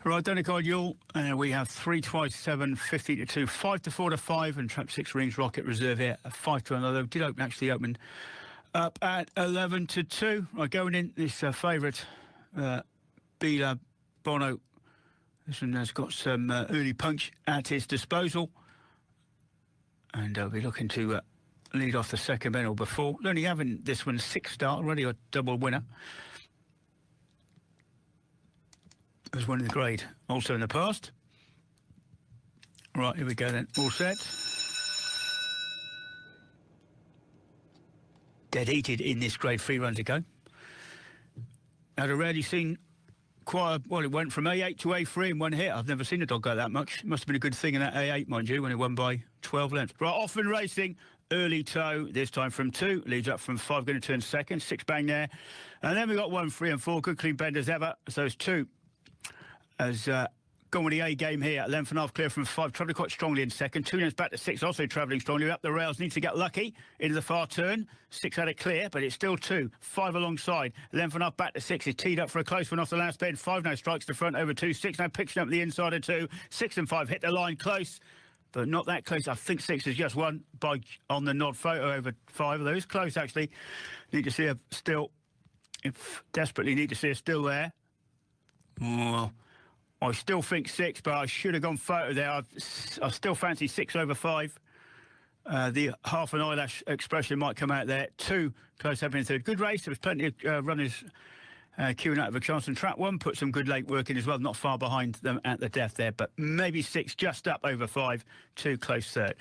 C: Right, Donegal Yule, we have 3 twice 7, 15 to 2, 5 to 4 to 5, and Trap 6 Rings Rocket Reserve here, 5 to another. Did open up at 11 to 2. Right, going in, this favourite, Bila Bono. This one has got some early punch at his disposal. And we'll be looking to lead off the second medal before. Only having this one 6 start, already a double winner. Has won in the grade also in the past. Right, here we go then. All set. Dead heated in this grade, 3 runs ago. Had already seen well, it went from A8 to A3 in one hit. I've never seen a dog go that much. It must have been a good thing in that A8, mind you, when it won by 12 lengths. Right, off and racing. Early toe, this time from 2. Leads up from 5, going to turn second. 6 bang there. And then we got 1, 3 and 4. Good clean bend as ever. So it's 2. Has gone with the A game here. Length and a half clear from 5. Travelling quite strongly in second. 2 lengths back to 6. Also travelling strongly up the rails. Needs to get lucky into the far turn. 6 had it clear, but it's still 2. 5 alongside. Length and a half back to 6. It's teed up for a close one off the last bend. 5 now strikes the front over 2. 6 now picks up the inside of 2. 6 and 5 hit the line close, but not that close. I think 6 is just one by on the nod photo over 5. Although it's close actually. Need to see a still. If desperately need to see a still there. Well, I still think 6, but I should have gone photo there. I still fancy 6 over 5. The half an eyelash expression might come out there. 2 close up in third. Good race. There was plenty of runners queuing out of a chance. And track 1 put some good late work in as well. Not far behind them at the death there, but maybe 6 just up over 5. 2 close third.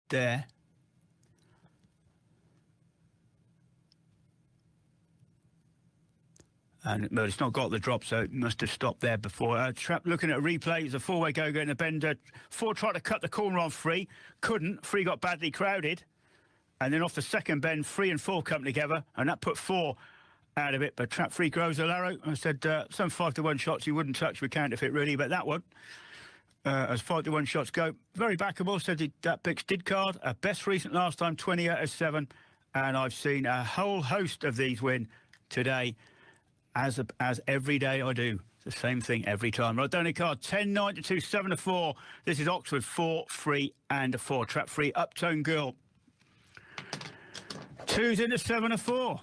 C: there. And well, it's not got the drop, so it must have stopped there before. Trap looking at a replay. It's a four-way go in the bend. Four tried to cut the corner on Free. Couldn't. Free got badly crowded. And then off the second bend, 3 and 4 come together. And that put 4 out of it. But Trap 3 grows a Laro. I said some 5-to-1 shots you wouldn't touch with counterfeit, really. But that one, as 5-to-1 shots go, very backable. Said that picks did card. Best recent last time, 20 out of 7. And I've seen a whole host of these win today. As every day I do. It's the same thing every time. Right, Donny card, 10, 9 to 2, 7 to 4. This is Oxford, 4, 3 and 4. Trap 3, Uptone Girl. 2's into 7 to 4.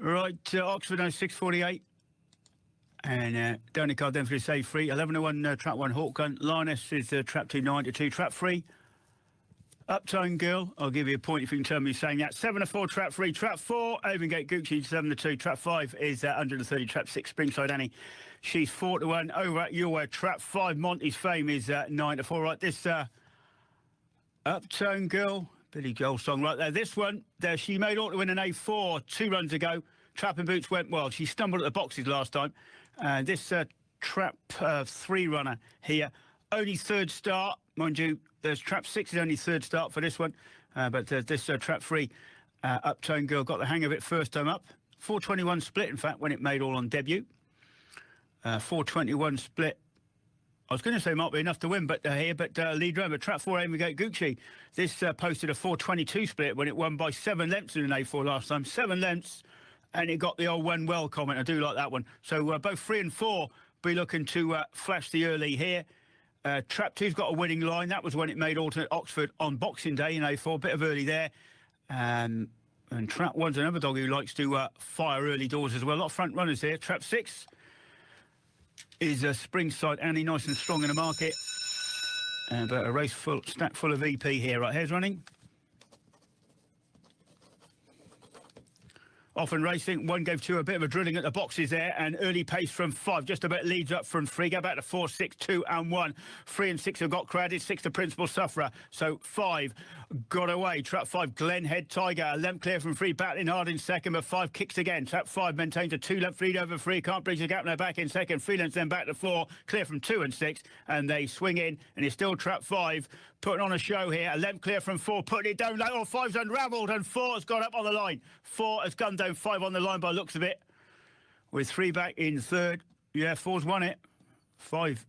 C: Right, Oxford now 648. And Donny card then for the save 3. 11 to 1, Trap 1 Hawk Gun. Lioness is Trap 2, 9 to 2. Trap 3. Uptone Girl, I'll give you a point if you can tell me saying that. 7 to 4, Trap 3. Trap 4, Avengate Gucci, 7 to 2. Trap 5 is 130. Trap 6, Springside Annie. She's 4 to 1. Over at your Trap 5, Monty's Fame is 9 to 4. Right, this Uptone Girl, Billy Joel song right there. This one, she made ought to win an A4 2 runs ago. Trap and Boots went well. She stumbled at the boxes last time. This Trap 3 runner here, only third start. Mind you, there's Trap 6 is only third start for this one. But this Trap 3 Uptone Girl got the hang of it first time up. 421 split, in fact, when it made all on debut. 421 split. I was going to say might be enough to win, but lead driver, Trap 4 Avengate Gucci. This posted a 422 split when it won by 7 lengths in an A4 last time. 7 lengths, and it got the old "when well" comment. I do like that one. So both 3 and 4 be looking to flash the early here. Trap 2's got a winning line. That was when it made alternate Oxford on Boxing Day in A4. Bit of early there. And Trap 1's another dog who likes to fire early doors as well. A lot of front runners here. Trap 6 is a Springside Annie, nice and strong in the market. But a race stack full of EP here. Right, here's running. Often racing, 1 gave 2 a bit of a drilling at the boxes there, and early pace from 5, just about leads up from 3, go back to 4, 6, 2 and 1. 3 and 6 have got crowded, 6 to Principal Sufferer, so 5 got away. Trap 5, Glenhead Tiger, a length clear from 3, battling hard in second, but 5 kicks again. Trap 5 maintains a 2-length lead over 3, can't bridge the gap, now back in second. 3 lengths then back to 4, clear from 2 and 6, and they swing in, and it's still Trap 5 putting on a show here. A length clear from 4, putting it down low. Oh, 5's unravelled, and 4 has got up on the line. 4 has gone down, 5 on the line by looks of it. With 3 back in third. Yeah, 4's won it. 5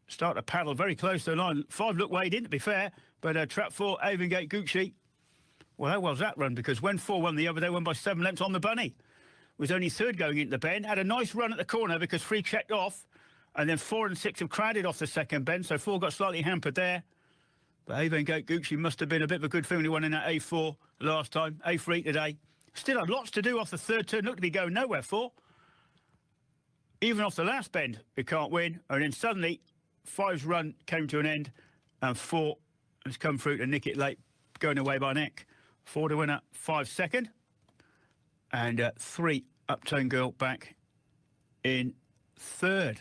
C: start to paddle very close to the line. 5 looked weighed in, to be fair. But Trap 4, Avengate Gucci. Well, how was that run? Because when 4 won the other, they won by 7 lengths on the bunny. was only third going into the bend. Had a nice run at the corner because 3 checked off. And then 4 and 6 have crowded off the second bend. So 4 got slightly hampered there. But Avon Gate Gucci must have been a bit of a good feeling. He won in that A4 last time. A3 today. Still had lots to do off the third turn. Looked to be going nowhere, 4. Even off the last bend, it can't win. And then suddenly, 5's run came to an end. And 4 has come through to nick it late, going away by neck. 4 to winner, 5 second. And 3 Uptown Girl back in third.